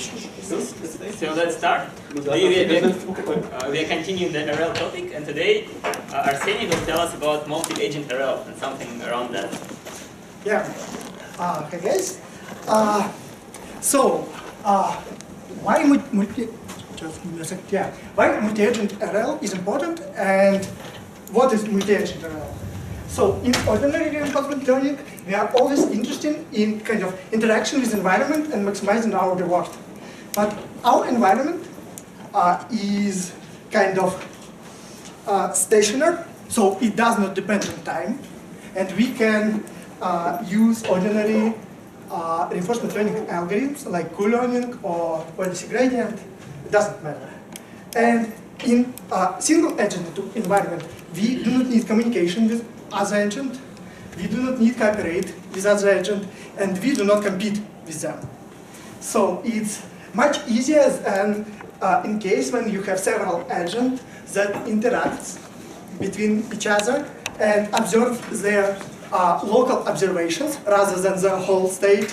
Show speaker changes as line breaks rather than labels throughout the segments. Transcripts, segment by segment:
So let's start. We are continuing the RL topic, and today Arsenii will tell us about multi-agent RL and something around that.
Yeah. Hey guys. Why multi-agent RL is important, and what is multi-agent RL? So in ordinary reinforcement learning, we are always interested in kind of interaction with environment and maximizing our reward. But our environment is kind of stationary, so it does not depend on time, and we can use ordinary reinforcement learning algorithms like Q-learning or policy gradient. It doesn't matter. And in a single agent environment, we do not need communication with other agent, we do not need cooperate with other agent, and we do not compete with them. So it's much easier than in case when you have several agents that interact between each other and observe their local observations rather than the whole state.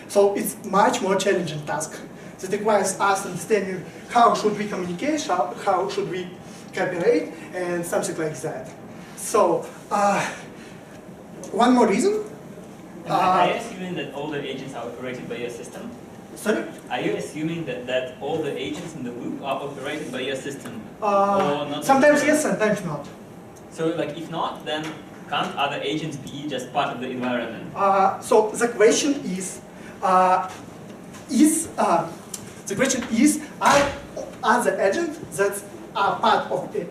So it's much more challenging task that requires us understanding how should we communicate, how should we cooperate, and something like that. So one more reason.
Are you assuming that all the agents are operated by your system?
Sorry?
Are you assuming that all the agents in the loop are operated by your system?
Sometimes yes, sometimes not.
So like if not, then can't other agents be just part of the environment?
So the question is are the agents that are part of the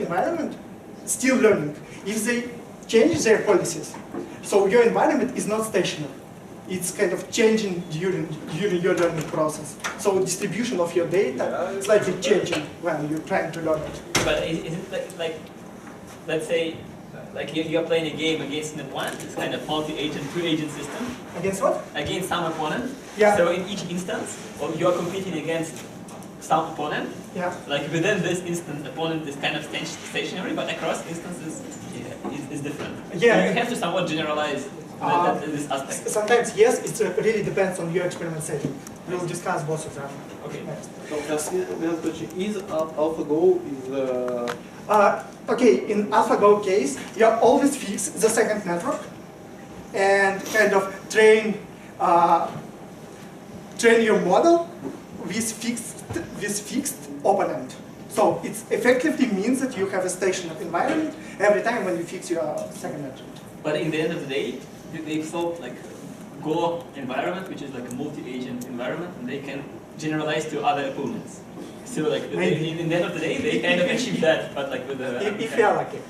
environment still learning? If they change their policies, so your environment is not stationary. It's kind of changing during your learning process. So distribution of your data is slightly changing when you're trying to learn it.
But is it like let's say, like you're playing a game against an opponent, it's kind of multi-agent, two-agent system.
Against what?
Against some opponent.
Yeah.
So in each instance, you're competing against some opponent.
Yeah.
Like within this instance, opponent is kind of stationary, but across instances is different.
Yeah.
So you have to somewhat generalize this aspect.
Sometimes yes, it really depends on your experiment setting. We'll discuss both of them.
Okay.
Next.
So is AlphaGo
Okay, in AlphaGo case, you always fix the second network and kind of train your model with fixed opponent. So it effectively means that you have a stationary environment every time when you fix your second agent.
But in the end of the day, they've solved like Go environment, which is like a multi-agent environment, and they can generalize to other opponents. So like in the end of the day, they kind of achieve that, but like with the...
If you are lucky.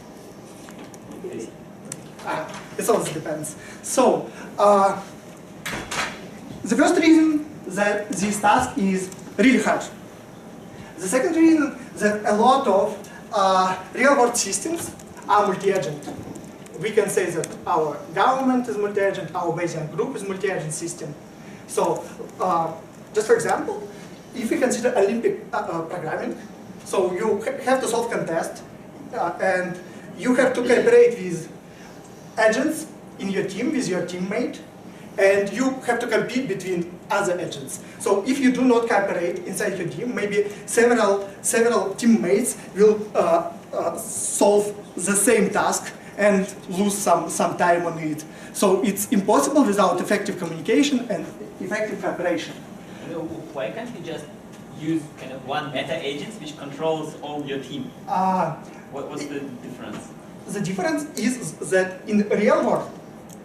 It also depends. So, the first reason that this task is really hard. The second reason that a lot of real-world systems are multi-agent. We can say that our government is multi-agent, our Bayesian group is multi-agent system. So, just for example, if we consider Olympic programming, so you have to solve contest, and you have to cooperate with agents in your team, with your teammate, and you have to compete between other agents. So if you do not cooperate inside your team, maybe several teammates will solve the same task and lose some time on it. So it's impossible without effective communication and effective cooperation.
Why can't you just use kind of one meta agent which controls all your team? What's the difference?
The difference is that in the real world,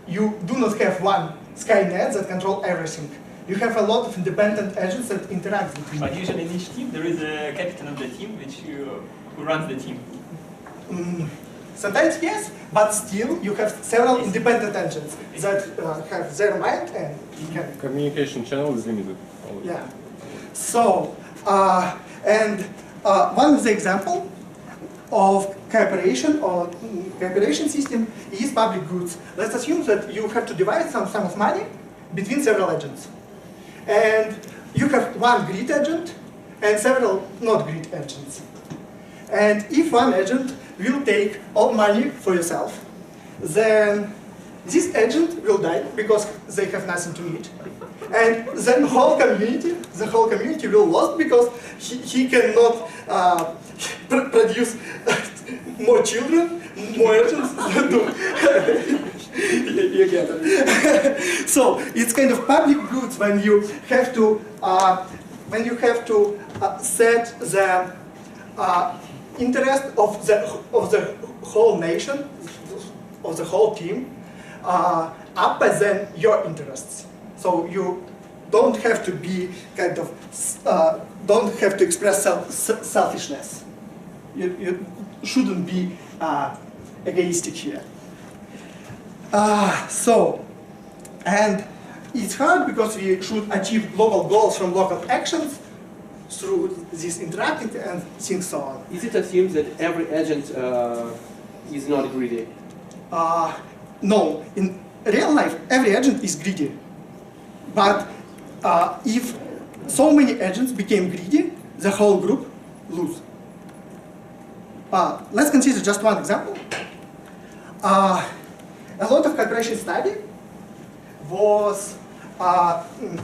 you do not have one Skynet that controls everything. You have a lot of independent agents that interact between
But usually in each team, there is a captain of the team who runs the team.
Sometimes yes, but still you have several independent agents that have their mind and can...
Communication channel is limited.
Yeah. So, one of the example of cooperation or cooperation system is public goods. Let's assume that you have to divide some sum of money between several agents. And you have one grid agent and several not grid agents. And if one agent will take all money for yourself, then this agent will die because they have nothing to eat. And the whole community will lose because he cannot produce more children, more agents. You get it. So it's kind of public goods when you have to set the interest of the whole nation, of the whole team, upper than your interests. So you don't have to be kind of don't have to express selfishness. You shouldn't be egoistic here. And it's hard because we should achieve global goals from local actions through this interacting and things so on.
Is it assumed that every agent is not greedy?
No, in real life, every agent is greedy. But if so many agents became greedy, the whole group lose. Let's consider just one example. A lot of cooperation study was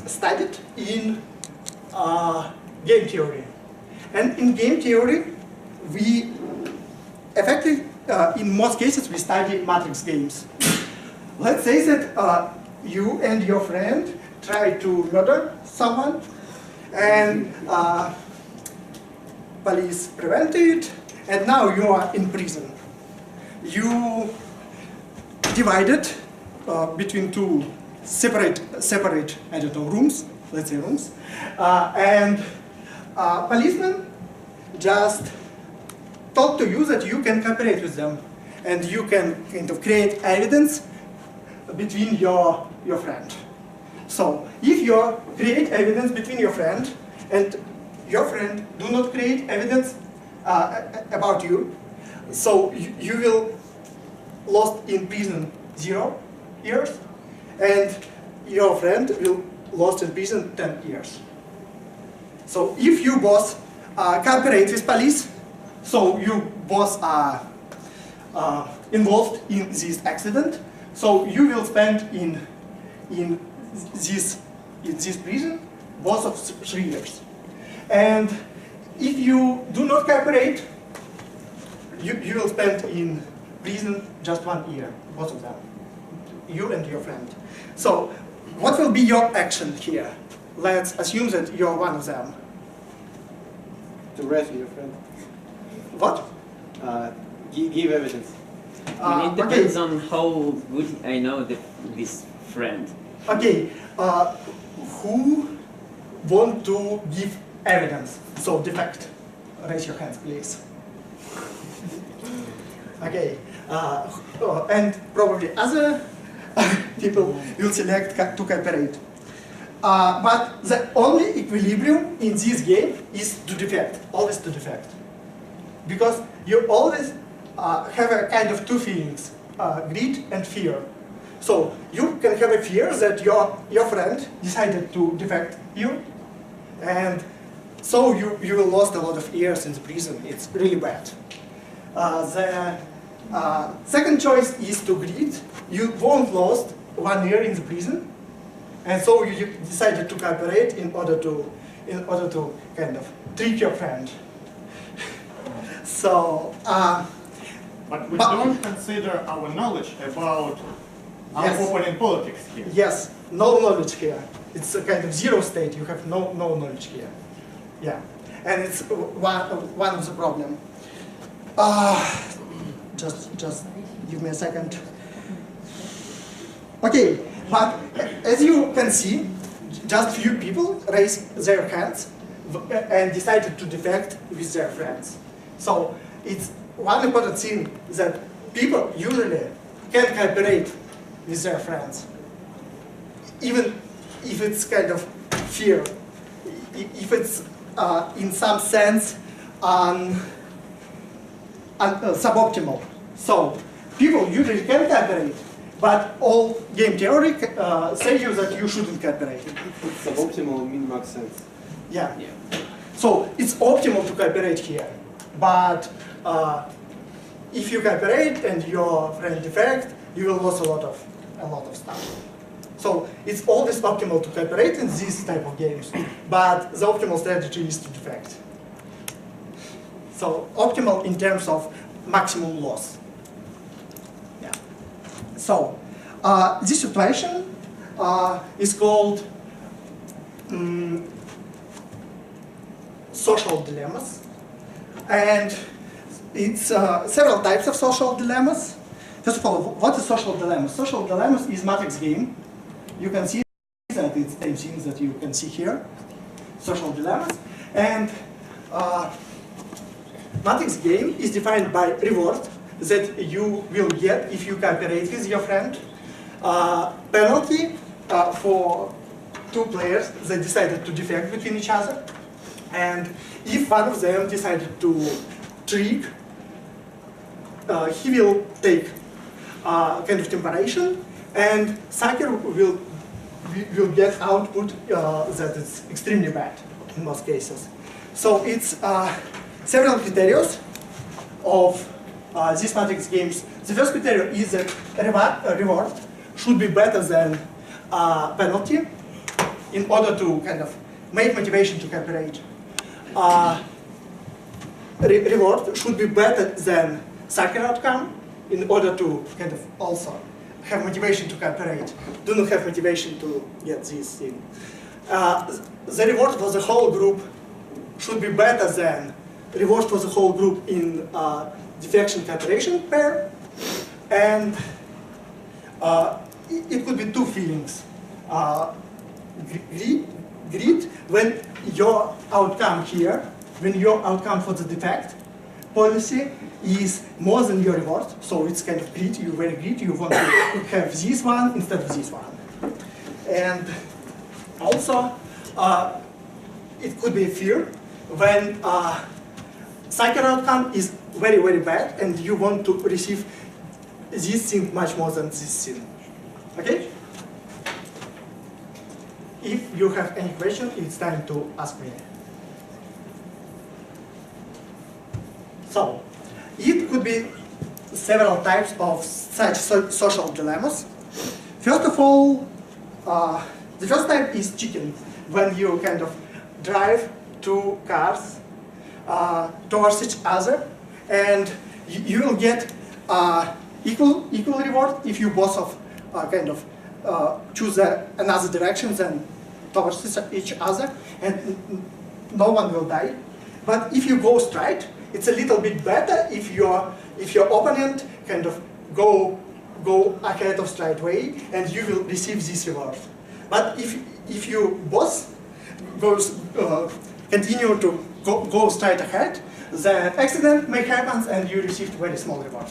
studied in game theory. And in game theory, we effectively, in most cases, we study matrix games. Let's say that you and your friend try to murder someone, and police prevent it, and now you are in prison. You divided between two separate, I don't know, rooms, let's say rooms, and policemen just talk to you that you can cooperate with them, and you can kind of create evidence between your friend. So if you create evidence between your friend and your friend do not create evidence about you, so you will lost in prison 0 years, and your friend will lost in prison 10 years. So if you both cooperate with police, so you both are involved in this accident, so you will spend in this prison both of 3 years. And if you do not cooperate, you will spend in prison just 1 year, both of them, you and your friend. So what will be your action here? Let's assume that you're one of them.
To rescue your friend.
What?
Give evidence.
It depends on how good I know this friend.
Okay, who want to give evidence? So defect. Raise your hands, please. Okay, and probably other people will select to cooperate. But the only equilibrium in this game is to defect, always to defect. Because you always have a kind of two feelings, greed and fear. So you can have a fear that your friend decided to defect you, and so you will lose a lot of years in the prison. It's really bad. The second choice is to greed. You won't lose 1 year in the prison, and so you decided to cooperate in order to kind of trick your friend. So.
But we don't consider our knowledge about our opening politics here.
Yes, no knowledge here. It's a kind of zero state. You have no knowledge here. Yeah, and it's one of the problem. Just give me a second. Okay, but as you can see, just few people raised their hands and decided to defect with their friends. So it's one important thing that people usually can cooperate with their friends, even if it's kind of fear, if it's in some sense suboptimal. So people usually can cooperate, but all game theory say you that you shouldn't cooperate.
Suboptimal min-max sense.
Yeah. So it's optimal to cooperate here, but if you cooperate and your friend defect, you will lose a lot of a lot of stuff. So it's always optimal to cooperate in these type of games, but the optimal strategy is to defect. So optimal in terms of maximum loss. Yeah. So this situation is called social dilemmas, and it's several types of social dilemmas. First of all, what is social dilemmas? Social dilemmas is matrix game. You can see that it's the same things that you can see here. Social dilemmas. And matrix game is defined by reward that you will get if you cooperate with your friend. Penalty for two players that decided to defect between each other. And if one of them decided to trick, he will take kind of temperation, and sucker will get output that is extremely bad in most cases. So it's several criteria of these matrix games. The first criteria is that reward should be better than penalty in order to kind of make motivation to cooperate. Reward should be better than sucker outcome in order to kind of also have motivation to cooperate. Do not have motivation to get this thing. The reward for the whole group should be better than reward for the whole group in defection cooperation pair. And it could be two feelings. Greed, when your outcome here, when your outcome for the defect policy is more than your reward, so it's kind of greed, you're very greedy, you want to have this one instead of this one. And also, it could be fear, when cycle outcome is very, very bad, and you want to receive this thing much more than this thing. Okay? If you have any question, it's time to ask me. So, it could be several types of such social dilemmas. First of all, the first type is cheating, when you kind of drive two cars towards each other, and you will get equal reward if you both of kind of choose another direction than towards each other, and no one will die. But if you go straight, it's a little bit better if your opponent kind of go ahead of straight way, and you will receive this reward. But if you both continue to go straight ahead, the accident may happen and you receive very small reward.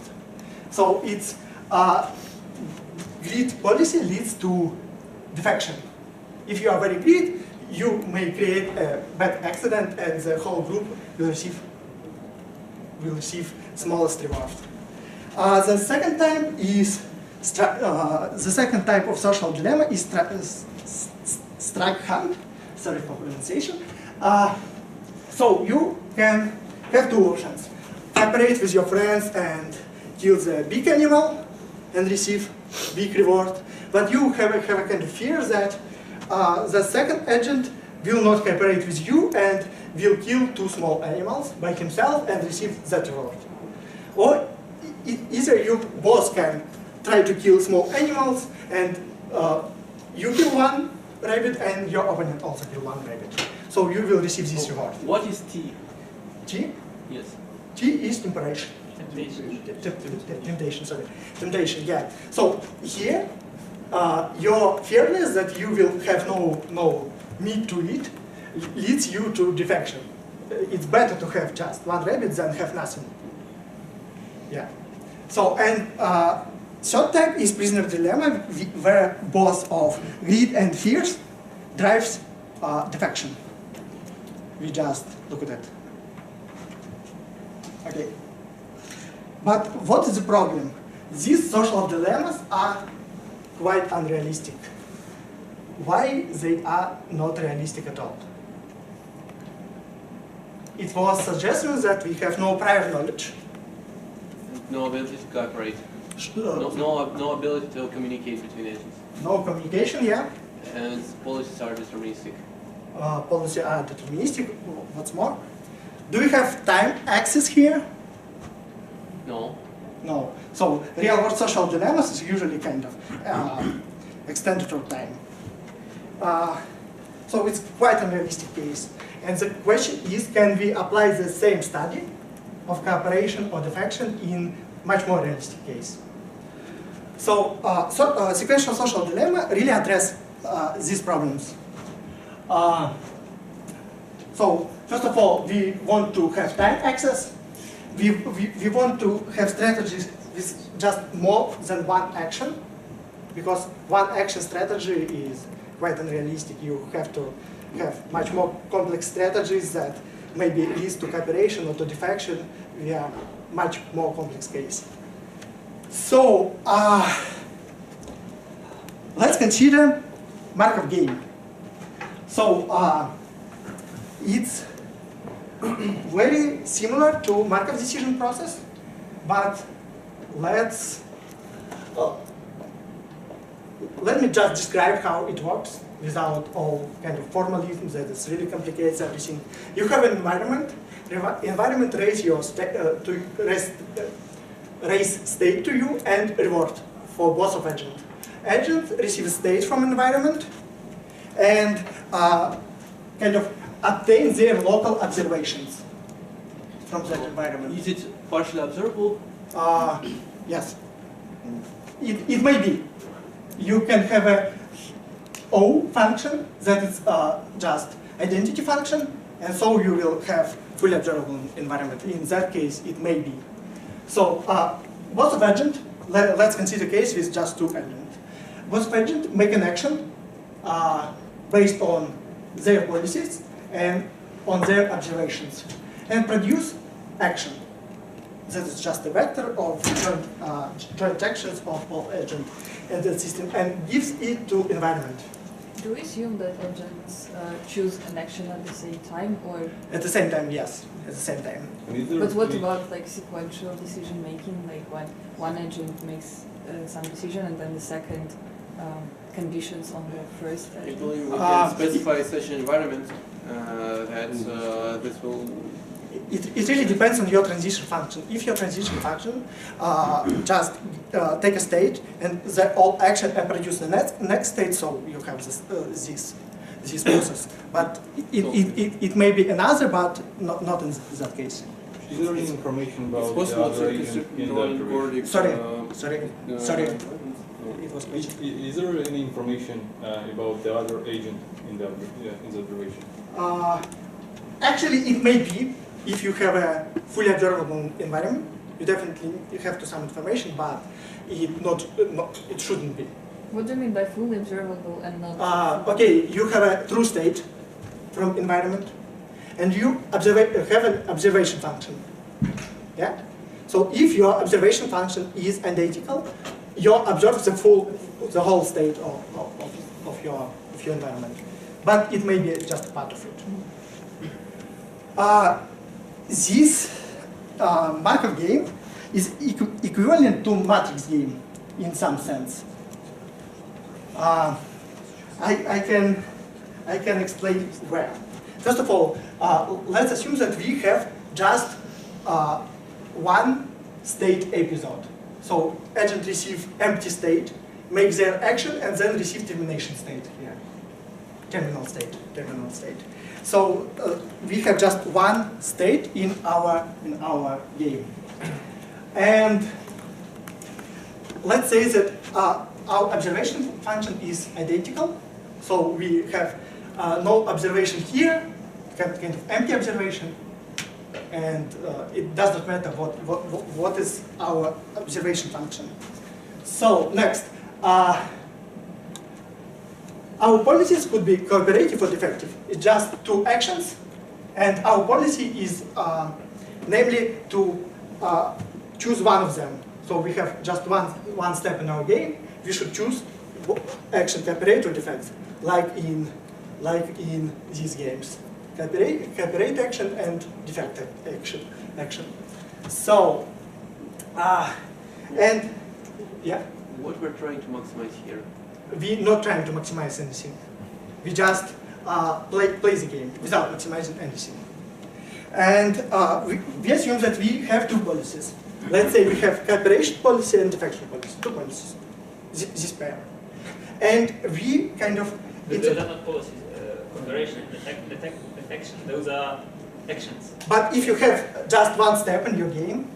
So it's greed policy leads to defection. If you are very greedy, you may create a bad accident, and the whole group will receive smallest reward. The second type is the second type of social dilemma is strike hand. Sorry for pronunciation. So you can have two options: cooperate with your friends and kill the big animal and receive big reward. But you have a kind of fear that the second agent will not cooperate with you and will kill two small animals by himself and receive that reward. Or either you both can try to kill small animals and you kill one rabbit and your opponent also kill one rabbit. So you will receive this reward.
What is T?
T?
Yes.
T is temperation. Temptation, sorry. Temptation, yeah. So here, your fearness that you will have no meat to eat leads you to defection. It's better to have just one rabbit than have nothing. Yeah. So, and third type is prisoner dilemma, where both of greed and fears drives defection. We just look at that. Okay. But what is the problem? These social dilemmas are quite unrealistic. Why they are not realistic at all? It was suggested that we have no prior knowledge.
No ability to cooperate. No ability to communicate between agents.
No communication, yeah.
And policies are deterministic.
Policy are deterministic. What's more? Do we have time access here?
No.
No. So real-world social dilemmas is usually kind of extended over time. So it's quite a realistic case. And the question is, can we apply the same study of cooperation or defection in much more realistic case? So, sequential social dilemma really address these problems. So, first of all, we want to have time access. We want to have strategies with just more than one action, because one action strategy is quite unrealistic. You have to have much more complex strategies that maybe leads to cooperation or to defection via much more complex case. So let's consider Markov game. So it's very similar to Markov decision process, but let me just describe how it works without all kind of formalisms that it really complicates everything. You have an environment. Environment raise state to you and reward for both of agent. Agent receives state from environment and kind of obtain their local observations from that environment.
Is it partially observable?
Yes. It may be. You can have a O function that is just identity function, and so you will have fully observable environment. In that case, it may be. So both of agent, let's consider a case with just two agents. Both of agent make an action based on their policies and on their observations, and produce action. That is just a vector of joint actions of both agent and the system, and gives it to environment.
Do we assume that agents choose an action at the same time, or?
At the same time, yes. At the same time.
But what about like sequential decision making? Like when one agent makes some decision and then the second conditions on the first
I
agent?
believe we can specify such an environment that this will.
It really depends on your transition function. If your transition function just take a state and all action and produce the next state, so you have this process. But it may be another, but not in that case.
Is there any information about
It's possible
the other
to
agent in the
control
observation?
Sorry. It was question.
Is there any information about the other agent in the observation?
Actually, it may be. If you have a fully observable environment, you definitely have to some information, but it shouldn't be.
What do you mean by fully observable and not?
Okay, you have a true state from environment, and you have an observation function. Yeah. So if your observation function is identical, you observe the whole state of your environment, but it may be just part of it. This Markov game is equivalent to matrix game in some sense. I can explain where. First of all, let's assume that we have just one state episode. So agent receive empty state, make their action, and then receive termination state here. Terminal state. So we have just one state in our game, and let's say that our observation function is identical. So we have no observation here, kind of empty observation, and it does not matter what is our observation function. So next. Our policies could be cooperative or defective. It's just two actions, and our policy is namely to choose one of them. So we have just one step in our game. We should choose action cooperate or defect, like in these games. Cooperate action and defect action. So and Yeah,
What we're trying to maximize here?
we're not trying to maximize anything. We just play the game without maximizing anything. And we assume that we have two policies. Let's say we have cooperation policy and defection policy, two policies, this pair. And we kind of...
Those are not policies. Cooperation and defection, those are actions.
But if you have just one step in your game,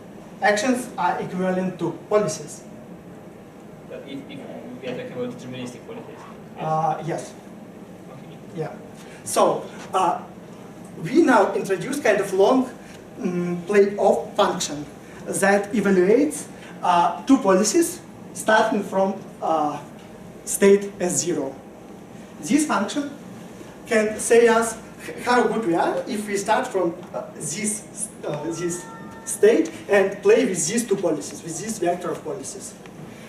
actions are equivalent to policies.
But if we are talking about deterministic policies.
Yes.
Okay.
Yeah. So we now introduce kind of long play-off function that evaluates two policies starting from state as 0. This function can say us how good we are if we start from this state and play with these two policies, with this vector of policies.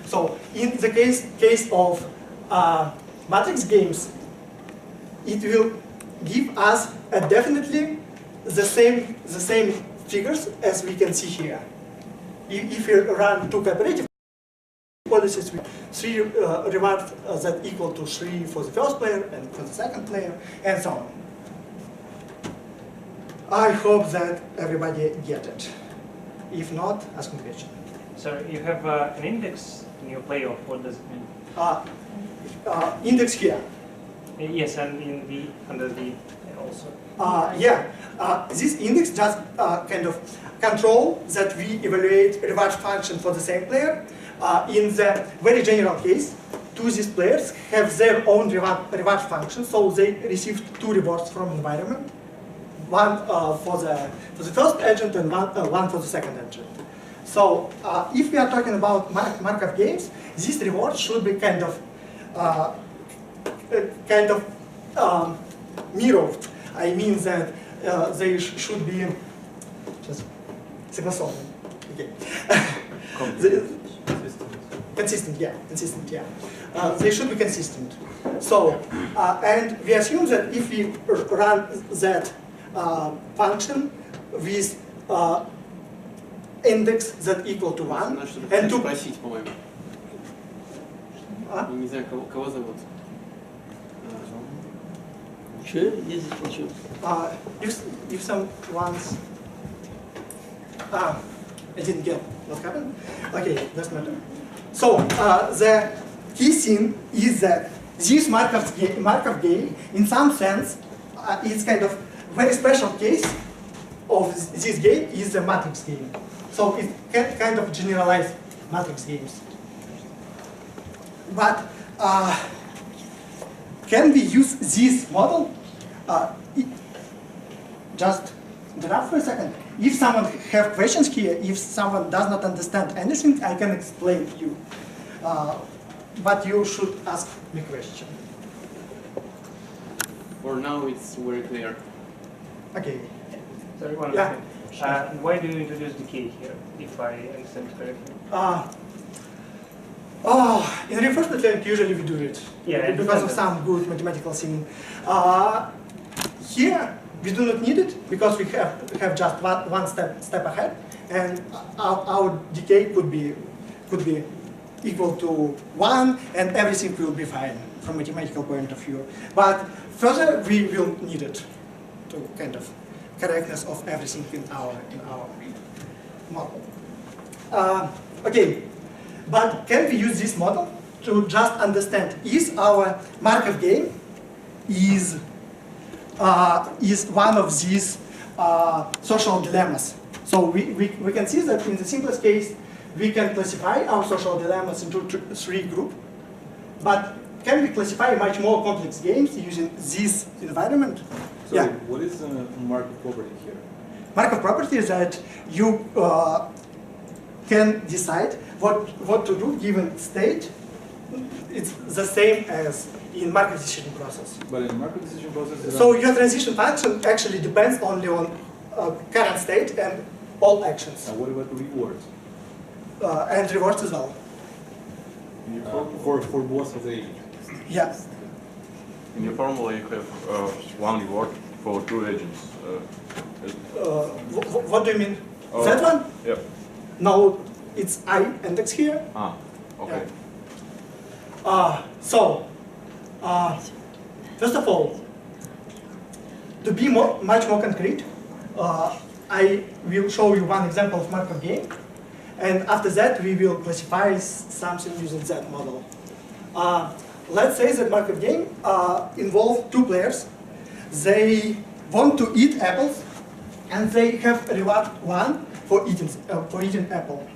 So in the case of matrix games, it will give us definitely the same figures as we can see here. If we run two cooperative policies with 3 rewards that equal to 3 for the first player and for the second player, and so on. I hope that everybody get it. If not, ask me a question.
So you have an index in your playoff. What does it mean?
Index here.
Yes, and in the under the also.
This index just kind of control that we evaluate reward function for the same player. In the very general case, two these players have their own reward function, so they received 2 rewards from environment. One for the first agent and one for the second agent. So if we are talking about Markov games, these rewards should be kind of mirrored. I mean that they should be just согласованные. Okay. Consistent, yeah. They should be consistent. So, and we assume that if we run that function with index that equal to 1 and 2.
Спросить, по-моему. Не знаю, кого зовут.
If someone's I didn't get what happened. Okay, doesn't matter. So the key thing is that this Markov game, in some sense, is kind of very special case of this game is the matrix game. So it can kind of generalize matrix games. But can we use this model? Just interrupt for a second. If someone have questions here, if someone does not understand anything, I can explain to you. But you should ask me question.
For now, it's very clear.
Okay.
Sorry, one
Yeah.
second. Why do you introduce decay here, if I understand correctly?
In reinforcement learning, usually we do it.
Yeah,
because of some good mathematical thing. Here, we do not need it because we have just one step ahead, and our decay could be equal to 1, and everything will be fine from mathematical point of view. But further, we will need it to kind of correctness of everything in our model. Okay, but can we use this model to just understand is our Markov game is one of these social dilemmas? So we can see that in the simplest case, we can classify our social dilemmas into 3 groups. But can we classify much more complex games using this environment?
So
Yeah.
what is the Markov property here?
Markov property is that you can decide what to do given state. It's the same as in Markov decision process.
But in Markov decision process,
So your transition function actually depends only on current state and all actions.
what about rewards?
And rewards as well.
For both of the agents.
Yeah.
In your formula, you have one reward for 2 agents.
What do you mean?
Oh.
That one?
Yep.
No, it's I index here.
Okay.
First of all, to be much more concrete, I will show you one example of Markov game, and after that we will classify something using that model. Let's say that Markov game involves two players. They want to eat apples, and they have reward 1 for eating that apple.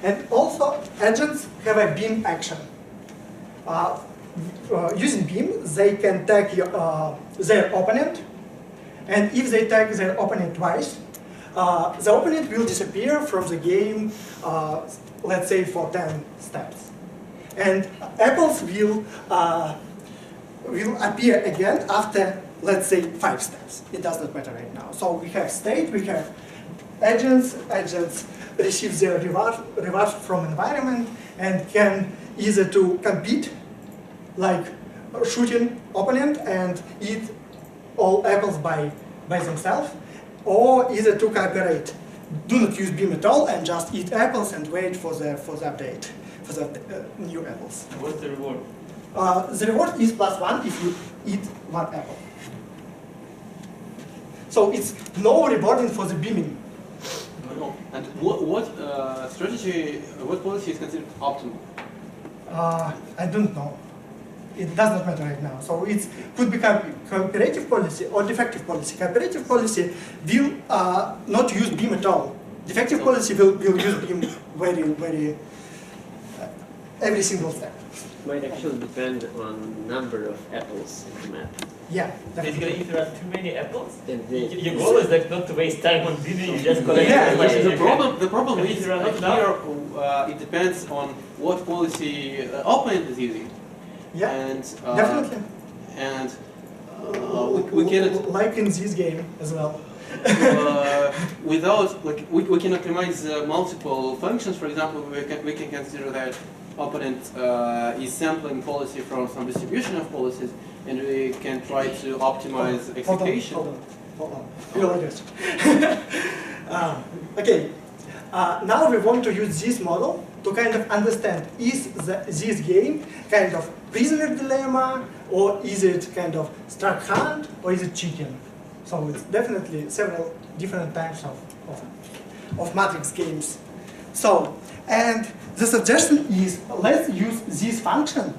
And also, agents have a beam action. Using beam, they can tag their opponent, and if they tag their opponent twice, the opponent will disappear from the game, let's say for 10 steps. And apples will appear again after, let's say, 5 steps. It does not matter right now. So we have state, we have agents. Agents receive their reward from environment and can either to compete, like shooting opponent and eat all apples by themselves, or either to cooperate. Do not use beam at all and just eat apples and wait for the update, for the new apples.
What's the reward?
The reward is +1 if you eat 1 apple. So it's no rewarding for the beaming.
And what strategy, what policy is considered optimal?
I don't know. It does not matter right now. So it could become cooperative policy or defective policy. Cooperative policy will not use beam at all. Defective policy will use beam very every single step.
Might actually depend on number of apples in the map.
Yeah.
Basically, if there are too many apples,
And
your goal is like not to waste time on beaming, you just collect as much as you can.
The problem
And
is
if there are not
here it depends on what policy opponent is using.
Yeah,
And
definitely.
And we cannot
like in this game as well.
without we can optimize multiple functions. For example, we can consider that opponent is sampling policy from some distribution of policies, and we can try to optimize execution.
Hold on. You're like this. Okay. Now we want to use this model to kind of understand, is this game kind of prisoner dilemma, or is it kind of struck hunt, or is it cheating? So it's definitely several different types of matrix games. So, and the suggestion is, let's use this function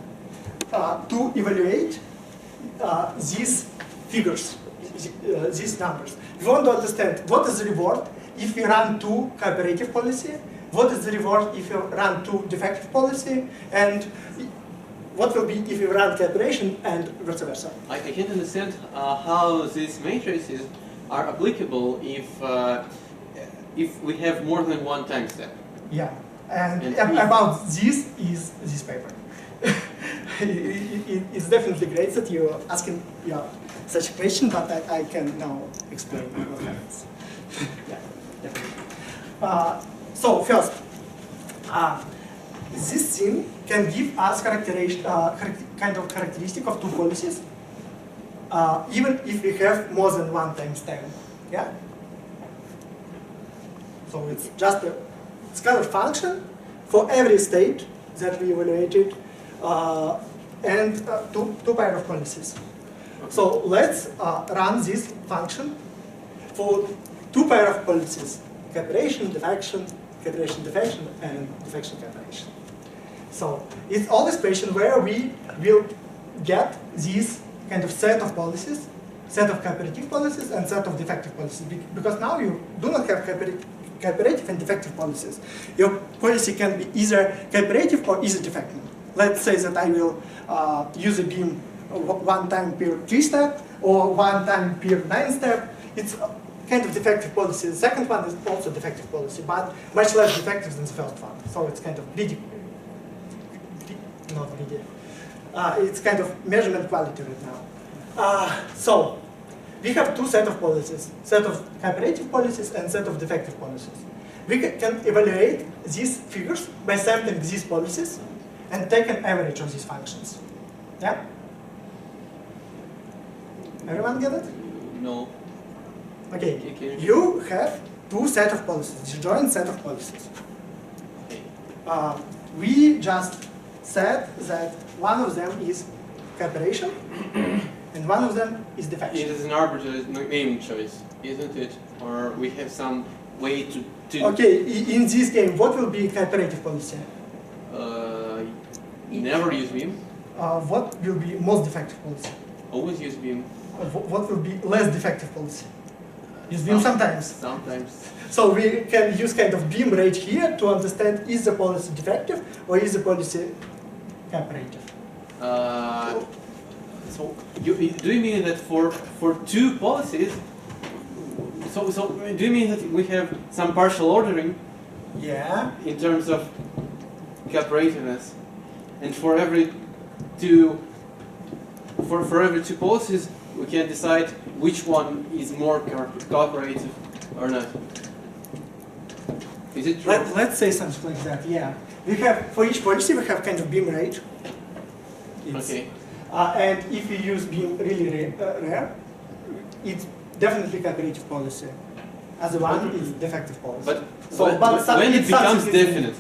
to evaluate these figures, these numbers. We want to understand what is the reward if we run 2 cooperative policy, what is the reward if you run 2 defective policy, and what will be if you run cooperation and vice versa.
I can't understand how these matrices are applicable if we have more than 1 time step.
Yeah, and about this is this paper. It's definitely great that you're asking such a question, but I can now explain what happens. Yeah, definitely. So first, this thing can give us kind of characteristic of 2 policies, even if we have more than 1 times 10. Yeah. So it's just a scalar function for every state that we evaluated, and 2 pair of policies. So let's run this function for 2 pair of policies: cooperation, defection, cooperation, defection, and defection, cooperation. So it's all this question where we will get this kind of set of policies, set of cooperative policies, and set of defective policies. Because now you do not have cooperative and defective policies. Your policy can be either cooperative or either defective. Let's say that I will use a beam 1 time per 3 step or 1 time per 9 step. It's kind of defective policy. The second one is also defective policy, but much less defective than the first one. So it's kind of not greedy. It's kind of measurement quality right now. So we have 2 sets of policies: set of cooperative policies and set of defective policies. We can evaluate these figures by sampling these policies and take an average of these functions. Yeah? Everyone get it?
No.
Okay. You have 2 sets of policies, disjoint set of policies. we just said that one of them is cooperation and one of them is
It
defection.
is an arbitrary name choice, isn't it? Or we have some way to
Okay, in this game, what will be cooperative policy?
never use beam,
What will be most defective policy?
always use beam.
What will be less defective policy? Use beam sometimes.
Sometimes.
So we can use kind of beam right here to understand is the policy defective or is the policy cooperative.
So do you mean that for two policies? So do you mean that we have some partial ordering
Yeah.
in terms of cooperativeness, and for every two policies we can decide which one is more cooperative or not? Is it true?
Let's say something like that. Yeah. We have for each policy we have kind of beam rate.
Okay.
And if we use beam really rare, it's definitely cooperative policy. As one is defective policy.
But,
So,
when,
but some-
when it
it's something
becomes
is-
definite,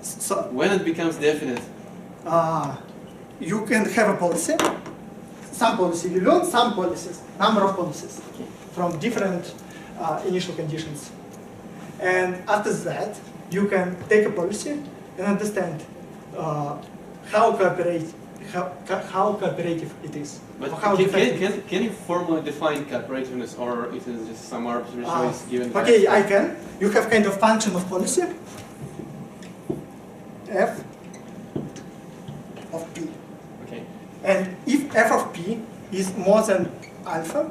So
when it becomes definite,
you can have a policy. Some policy you learn, some policies, number of policies from different initial conditions. And after that, you can take a policy and understand how cooperative it is.
but
or how defective.
can you formally define cooperativeness, or it is just some arbitrary choice given by
Okay, I can. You have kind of function of policy, f of p.
Okay.
And if f of p is more than alpha,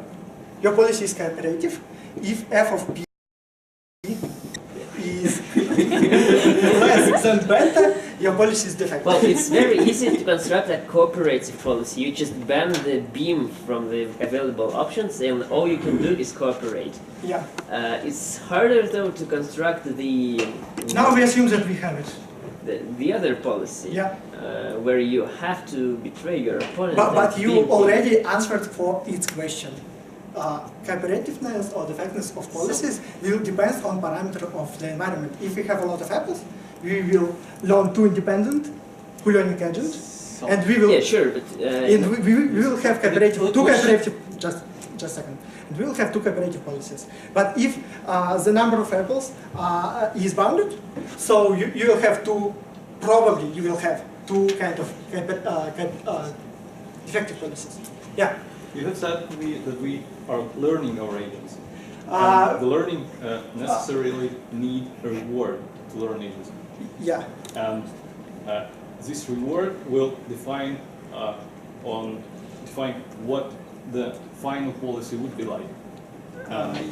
your policy is cooperative. If f of p is less than beta, your policy is defective.
Well, it's very easy to construct a cooperative policy. You just ban the beam from the available options, and all you can do is cooperate.
Yeah.
It's harder, though, to construct the
Now we assume that we have it.
the other policy,
Yeah.
where you have to betray your opponent.
But
and
you
beam him.
already answered for its question. Cooperativeness or defectiveness of policies will depend on parameter of the environment. If we have a lot of apples, we will learn two independent learning agents,
So,
and we will
Yeah, sure, but
and we will have cooperative two
Which-
cooperative just a second. And we will have two cooperative policies. But if the number of apples is bounded, so you will have two. Probably you will have two kind of defective policies. Yeah.
You have said that we are learning our agents. The learning necessarily need a reward to learn agents.
Yeah.
And this reward will define what the final policy would be like.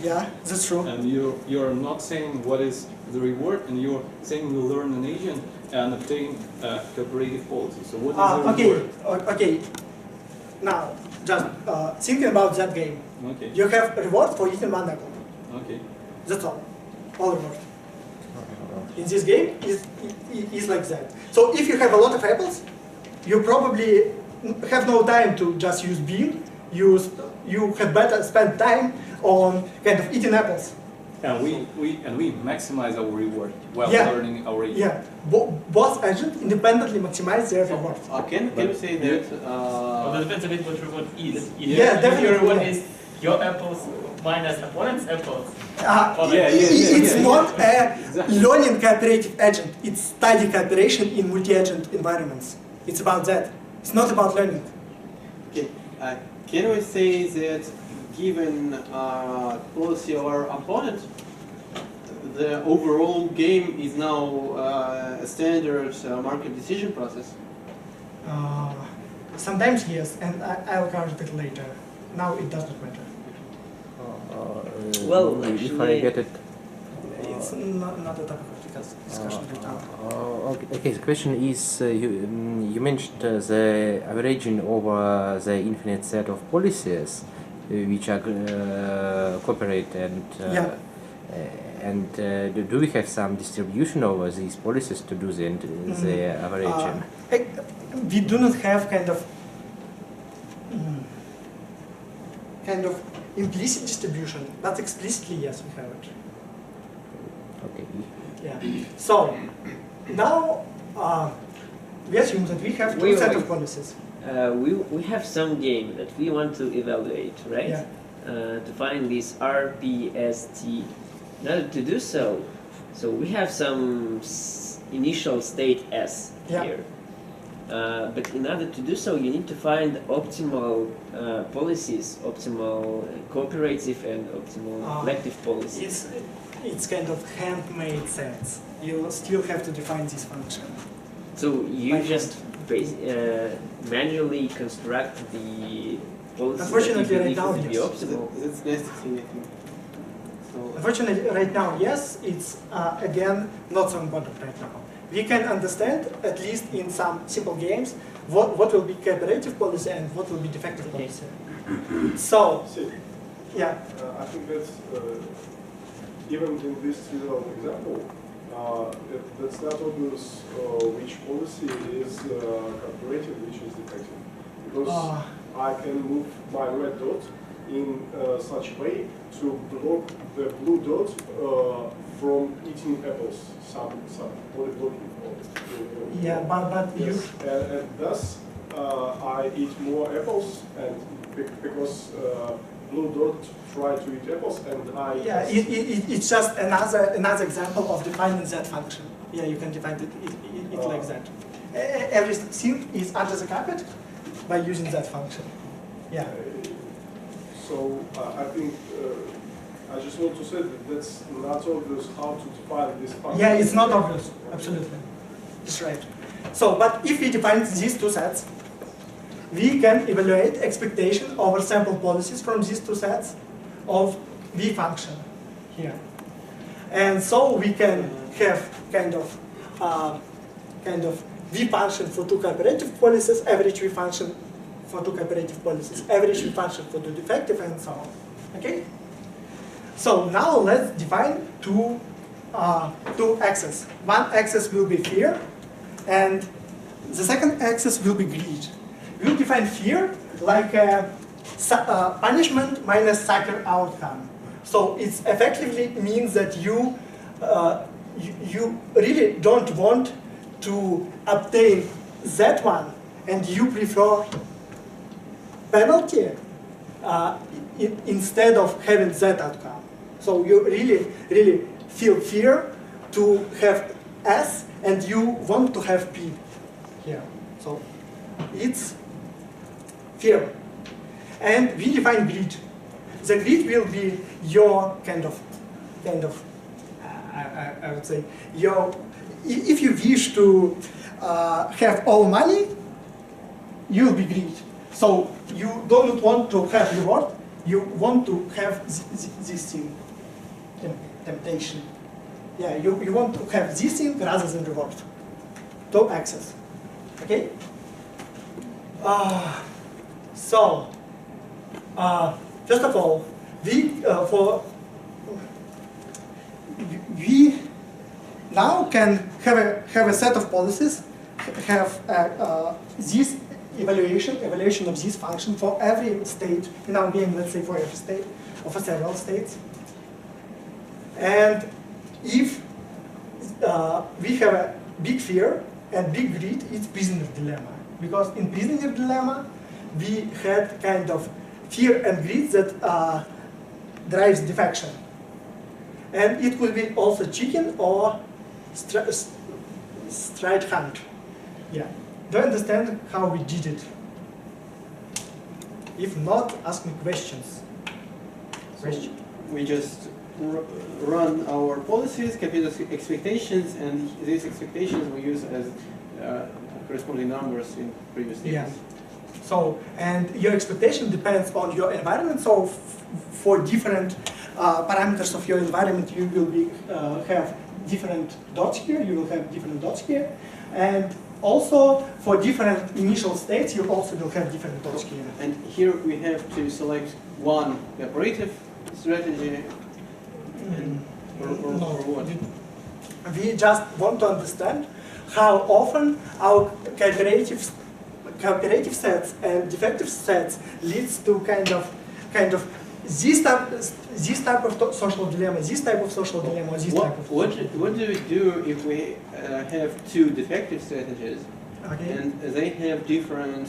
Yeah, that's true.
And you're not saying what is the reward, and you're saying we'll learn an agent and obtain a cooperative policy. So what is the
Okay.
reward?
Okay. Now, just thinking about that game.
Okay.
You have a reward for eating one apple.
Okay.
That's all. All reward. In this game, is like that. So if you have a lot of apples, you probably have no time to just use beam. You had better spend time on kind of eating apples.
And we maximize our reward while
Yeah.
learning our agent.
Yeah. Both agents independently maximize their reward.
can you say that?
Well, that depends a bit what reward is.
Yeah,
If
definitely,
your reward
yeah.
is your apples minus opponent's apples.
It's not a learning cooperative agent. It's study cooperation in multi-agent environments. It's about that. It's not about learning.
Okay. Can we say that given policy of our opponent, the overall game is now a standard market decision process?
Sometimes yes, and I'll cover it later. Now it does not matter.
Well,
if I
actually-
get it.
It's not a topic of discussion right now.
Okay, the question is, you mentioned the averaging over the infinite set of policies which are cooperate and do we have some distribution over these policies to do the averaging?
We do not have kind of implicit distribution, but explicitly yes, we have it.
Okay.
Yeah. So now we assume that we have two
Wait,
set
wait.
of policies.
We have some game that we want to evaluate, right?
Yeah.
To find this RPST. In order to do so, we have some initial state S
Yeah.
here. But in order to do so, you need to find optimal policies, optimal cooperative and optimal collective policies.
It's kind of handmade sets. You still have to define this function.
So you just manually construct the policies
Unfortunately,
that
right
you
now,
believe to be
yes.
optimal.
It's necessary, I think. So,
Unfortunately, right now, yes, it's again not so important right now. We can understand, at least in some simple games, what will be cooperative policy and what will be defective policy. So, yeah.
I think that's even in this trivial example, that's not obvious which policy is cooperative, which is defective, because I can move my red dot in such a way to block the blue dot from eating apples, some polyblocking.
Yeah, but
yes.
you...
And thus I eat more apples, and because blue dot try to eat apples, and I...
Yeah, it's just another example of defining that function. Yeah, you can define it like that. Everything is under the carpet by using that function. Yeah.
So I think I just want to say that that's not obvious how to define this function.
Yeah, it's not obvious. Absolutely. That's right. So, but if we define these two sets, we can evaluate expectation over sample policies from these two sets of V function here. And so we can have kind of V function for two cooperative policies, average V function for two cooperative policies, average V function for two defective, and so on. Okay? So now let's define two axes. One axis will be fear, and the second axis will be greed. We'll define fear like a punishment minus sucker outcome. So it effectively means that you really don't want to obtain that one, and you prefer penalty instead of having that outcome. So you really feel fear to have S, and you want to have P here. So it's fear. And we define greed. The greed will be your kind of I would say, if you wish to have all money, you'll be greed. So you don't want to have reward, you want to have this thing, temptation. Yeah, you want to have this thing rather than reward. Top access. Okay? First of all, we now can have a set of policies, have this evaluation of this function for every state in our game. Let's say for every state or for several states. And if we have a big fear and big greed, it's prisoner dilemma. Because in prisoner dilemma, we had kind of fear and greed that drives defection. And it could be also chicken or straight hunt. Yeah. Do you understand how we did it? If not, ask me questions.
So we just run our policies, compute the expectations, and these expectations we use as corresponding numbers in previous stages.
Yeah. So, and your expectation depends on your environment. So, for different parameters of your environment, you will be have different dots here. You will have different dots here, and also for different initial states, you also will have different dots here.
And here we have to select one cooperative strategy.
No, we just want to understand how often our cooperative sets and defective sets leads to kind of this type of social dilemma, this type of social dilemma, this type of
what do we do if we have two defective strategies and they have different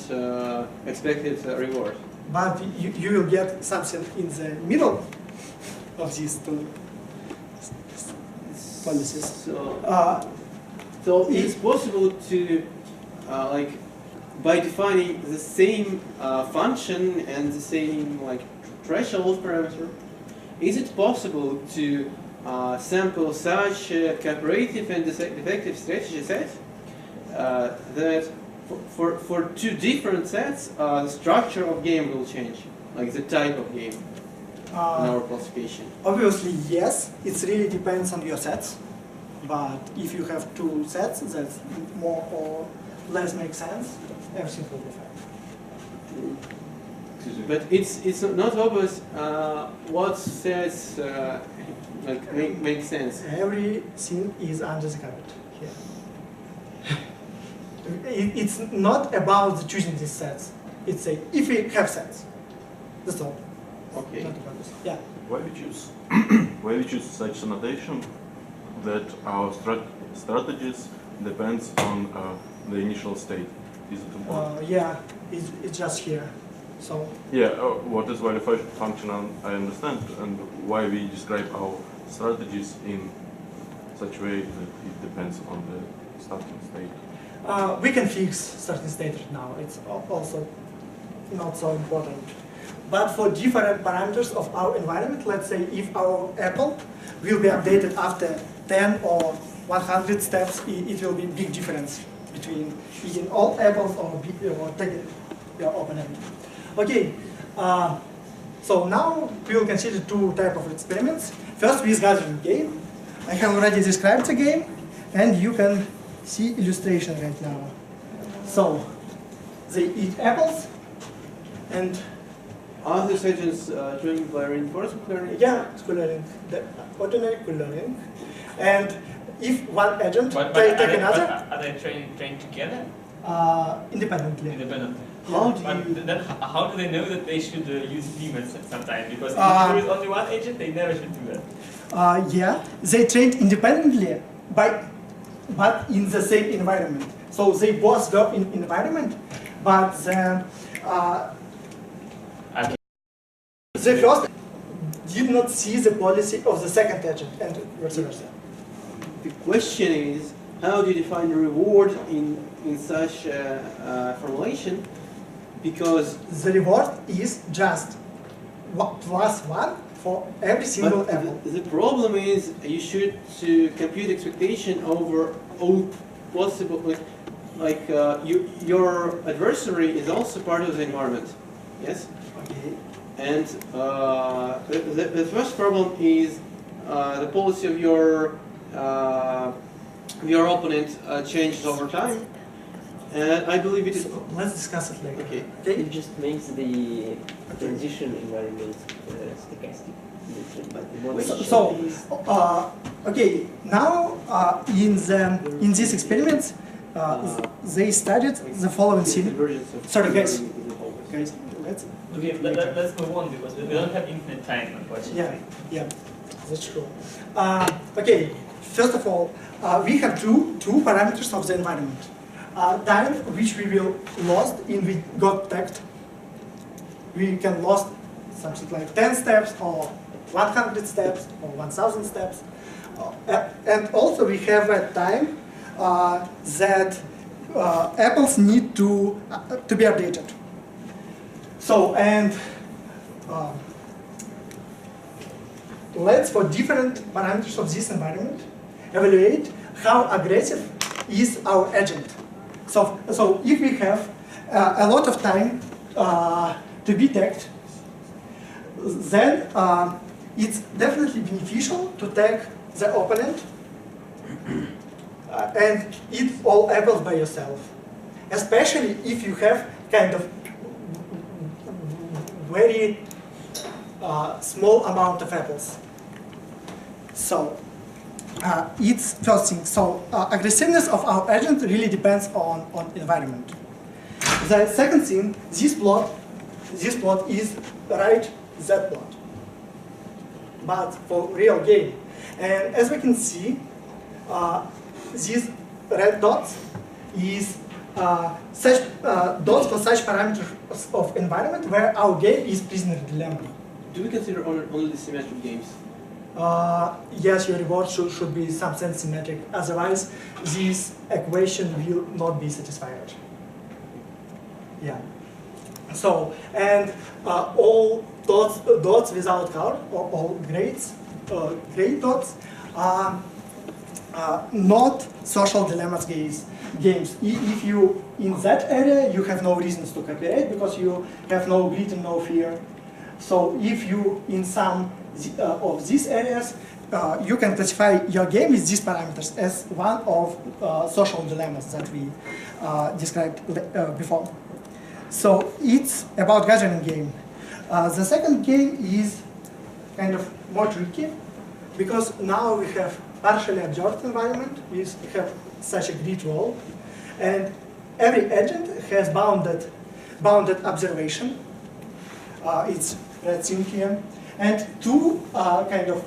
expected reward?
But you will get something in the middle of these two policies.
So it's possible to like by defining the same function and the same like threshold parameter, is it possible to sample such a cooperative and defective strategy set that for two different sets, the structure of game will change, like the type of game in our classification?
Obviously, yes. It really depends on your sets. But if you have two sets that more or less make sense, everything will be fine.
But it's not obvious what sets like make sense.
Everything is under the carpet here. It's not about choosing these sets. It's if we have sets. That's all.
Okay.
Not about this. Yeah.
Why we choose such a notation that our strategies depends on the initial state? Is it important?
Yeah, it's just here. So.
Yeah, what is value function I understand, and why we describe our strategies in such a way that it depends on the starting state.
We can fix starting state right now. It's also not so important. But for different parameters of our environment, let's say if our apple will be updated after 10 or 100 steps, it will be a big difference between eating all apples or taking your opponent. Okay, so now we will consider two types of experiments. First, with gathering game. I have already described the game, and you can see illustration right now. So they eat apples, and
are these agents trained by reinforcement learning?
Yeah, it's learning. The ordinary learning. And if one agent take another,
are they trained together?
Independently.
Independently.
How
do they know that they should use demons sometimes? Because if there is only one agent, they never should do that.
Yeah, they trained independently, but in the same environment. So they both were in environment, but then the first did not see the policy of the second agent, and vice versa.
The question is, how do you define reward in such a formulation? Because
the reward is just +1 for every single apple.
The problem is you should compute expectation over all possible, your adversary is also part of the environment, yes?
Okay.
And the first problem is the policy of your opponent changes over time. And I believe it is.
So let's discuss it later.
Okay.
It just makes the transition environment stochastic.
Okay. Now in these experiments, they studied the following thing. Sorry, guys. Let's.
Okay, let's move on because we don't have infinite time, unfortunately.
Yeah, that's true. Okay. First of all, we have two parameters of the environment. Time which we will lost in we got tagged. We can lost something like 10 steps or 100 steps or 1,000 steps. And also we have a time that apples need to be updated. So, and let's, for different parameters of this environment, evaluate how aggressive is our agent. So if we have a lot of time to be tagged, then it's definitely beneficial to tag the opponent and eat all apples by yourself. Especially if you have kind of very small amount of apples. So it's first thing. So aggressiveness of our agent really depends on environment. The second thing, this plot is right, that plot. but for real game. And as we can see, these red dots is such dots for such parameters of environment where our game is prisoner dilemma.
Do we consider only symmetric games?
Yes, your reward should be some sense symmetric. Otherwise, this equation will not be satisfied. Yeah. So, and all dots without color, or all gray dots, are not social dilemmas games. If you in that area, you have no reasons to cooperate because you have no greed and no fear. So if you in some of these areas, you can classify your game with these parameters as one of social dilemmas that we described before. So it's about gathering game. The second game is kind of more tricky because now we have partially observed environment. We have such a grid wall, and every agent has bounded observation. It's red thing here, and two kind of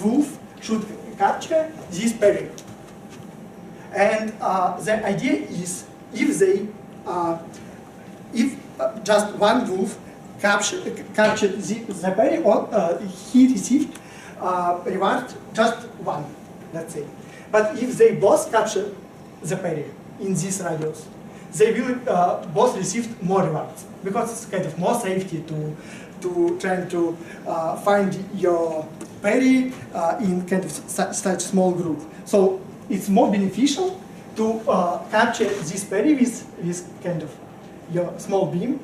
wolf should capture this period. And the idea is if they if just one wolf captured the berry, or he received reward just one, let's say. But if they both capture the berry in this radius, they will both receive more rewards because it's kind of more safety to trying to find your berry in kind of such small group. So it's more beneficial to capture this berry with kind of your small beam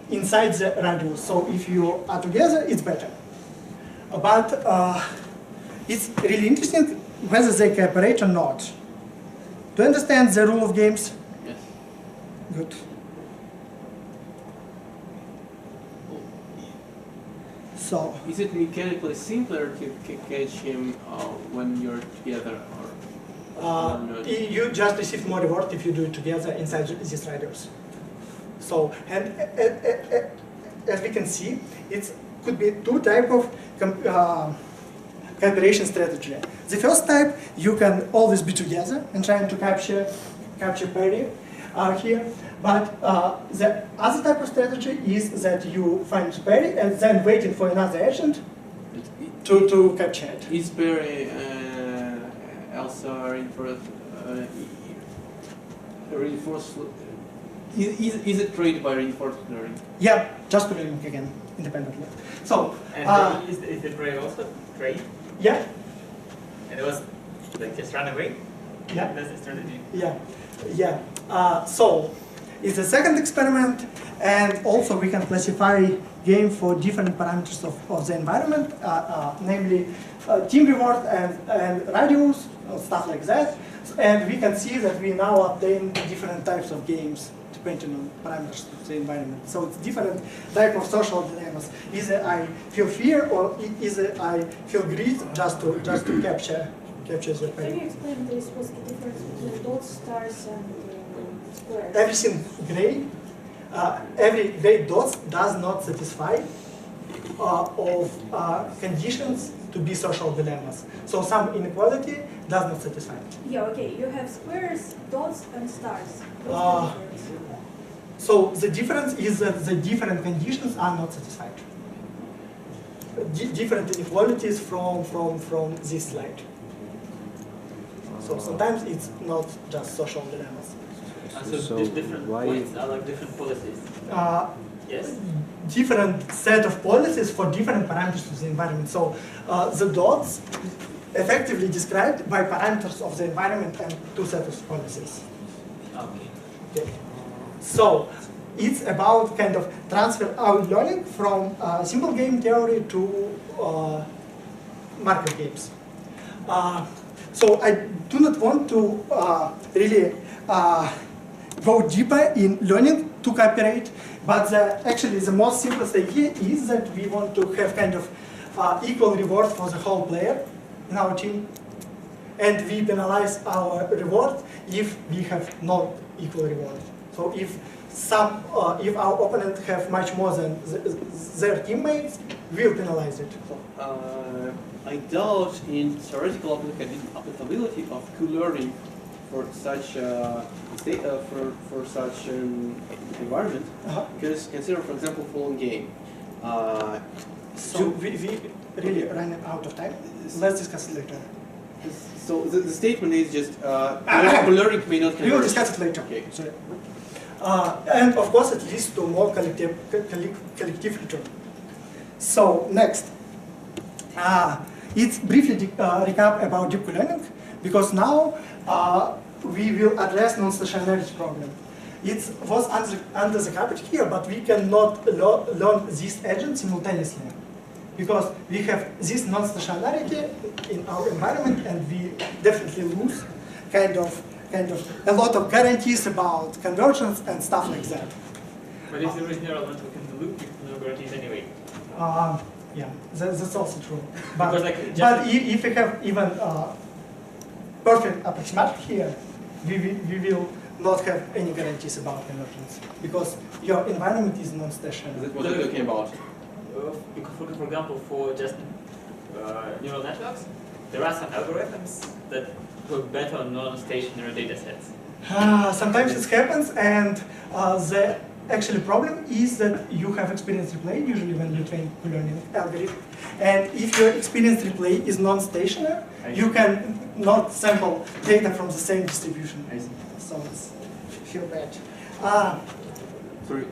inside the radius. So if you are together, it's better. But it's really interesting whether they cooperate or not. Do you understand the rule of games?
Yes.
Good. So.
Is it mechanically simpler to catch him when you're together, or not?
You just receive more reward if you do it together inside these radius. So, and as we can see, it could be two types of cooperation strategy. The first type, you can always be together and trying to capture parity here. But the other type of strategy is that you find parity and then waiting for another agent to capture it.
Is parity also reinforced? Is it created by reinforced learning?
Yeah, just learning again independently. So
and is the prey also trade?
Yeah.
And it was like just run away?
Yeah.
That's the strategy.
Yeah. Yeah. So it's a second experiment, and also we can classify game for different parameters of the environment, namely team reward and radius, stuff like that. And we can see that we now obtain different types of games depending on parameters of the environment. So it's different type of social dilemmas. Either I feel fear or either I feel greed just to capture the parent.
Can you explain this? What's the difference between dots, stars, and squares?
Everything gray, every gray dot does not satisfy of conditions to be social dilemmas. So some inequality does not satisfy.
Yeah, okay. You have squares, dots, and stars.
So the difference is that the different conditions are not satisfied. Different inequalities from this slide. So sometimes it's not just social dilemmas.
So different points are like different policies. Yes.
Different set of policies for different parameters of the environment. So the dots effectively described by parameters of the environment and two sets of policies. Okay. So it's about kind of transfer our learning from simple game theory to market games. So I do not want to really go deeper in learning to cooperate, but actually the most simplest idea is that we want to have kind of equal reward for the whole player in our team, and we penalize our reward if we have not equal reward. So if our opponent have much more than their teammates, will penalize it.
I doubt in theoretical applicability of co-learning for such for such an environment. Because consider, for example, following game.
So we really running out of time. Let's discuss it later.
So the statement is just co-learning may not.
We will discuss it later.
Okay.
Sorry. And of course, it leads to more collective return. So next, it's briefly recap about deep learning, because now we will address non-stationarity problem. It was under the carpet here, but we cannot learn these agents simultaneously, because we have this non-stationarity in our environment, and we definitely lose kind of a lot of guarantees about conversions and stuff like that.
But if there is neural network in the loop, you have no guarantees anyway.
Yeah, that's also true. But,
Because
if we have even perfect approximation here, we will not have any guarantees about conversions, because your environment is non-stationary.
That's what you're talking about.
For example, for just neural networks, there are some algorithms that work better on non-stationary data sets.
Sometimes it happens, and the actual problem is that you have experience replay usually when you train learning algorithm, and if your experience replay is non-stationary, you can not sample data from the same distribution. So it's feel bad.
Sorry.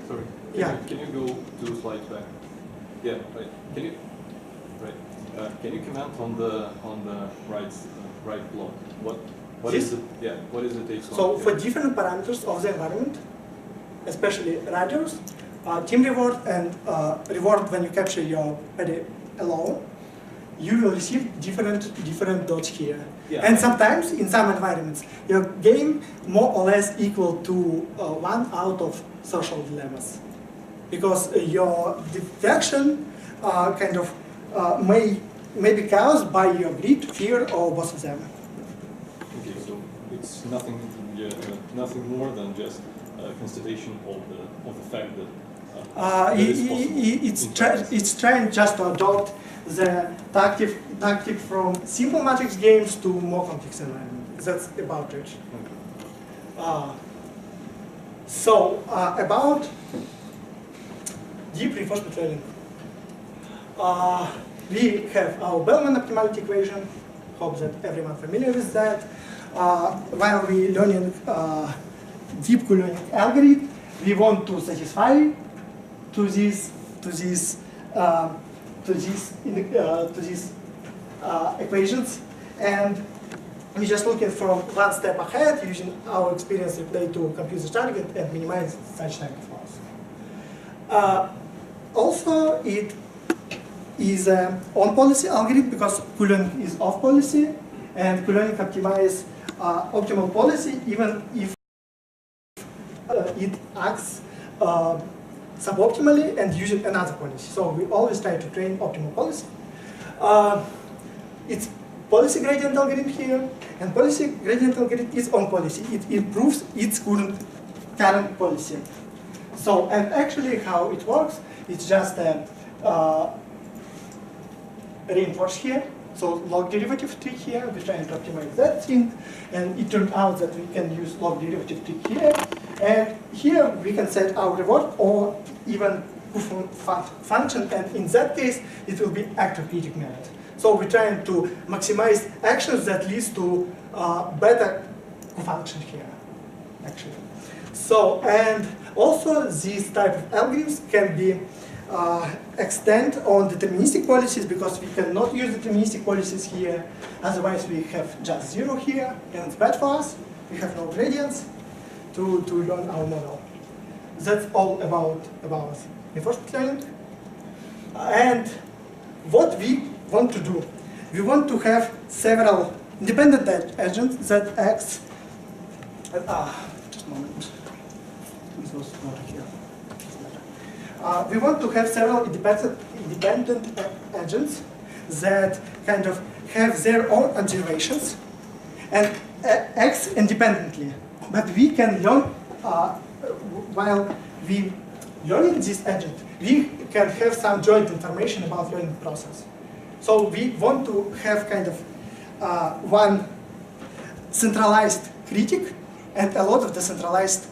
Yeah.
Can you go 2 slides back? Yeah. Right. Can you comment on the right block? What is it? Yeah. What is the take?
So for different parameters of the environment, especially radius, team reward, and reward when you capture your array alone, you will receive different dots here. Yeah. And sometimes in some environments, your game more or less equal to 1 out of social dilemmas, because your deflection kind of may be caused by your greed, fear, or both of them.
Okay, so it's nothing more than just constatation of the fact that
it's trying just to adopt the tactic from simple matrix games to more complex environment. That's about it. So about deep reinforcement learning. We have our Bellman optimality equation. Hope that everyone familiar with that. While we learning deep learning algorithm, we want to satisfy to these equations, and we're just looking from 1 step ahead, using our experience replay to compute the target and minimize such type of loss. Also, it is an on-policy algorithm, because Q-learning is off-policy, and Q-learning optimizes optimal policy even if it acts suboptimally and using another policy. So we always try to train optimal policy. It's policy gradient algorithm here, and policy gradient algorithm is on policy. It improves its current policy. So, and actually how it works, it's just a reinforce here. So log derivative trick here, we're trying to optimize that thing, and it turned out that we can use log derivative trick here, and here we can set our reward or even function, and in that case it will be actor critic method. So we're trying to maximize actions that leads to better function here, actually. So, and also these type of algorithms can be extend on deterministic policies, because we cannot use deterministic policies here. Otherwise, we have just 0 here, and it's bad for us. We have no gradients to learn our model. That's all about reinforcement learning. And what we want to do, we want to have several independent agents that acts. Just a moment. This was not here. We want to have several independent agents that kind of have their own observations and act independently. But we can learn while we learning this agent, we can have some joint information about learning process. So we want to have kind of one centralized critic and a lot of decentralized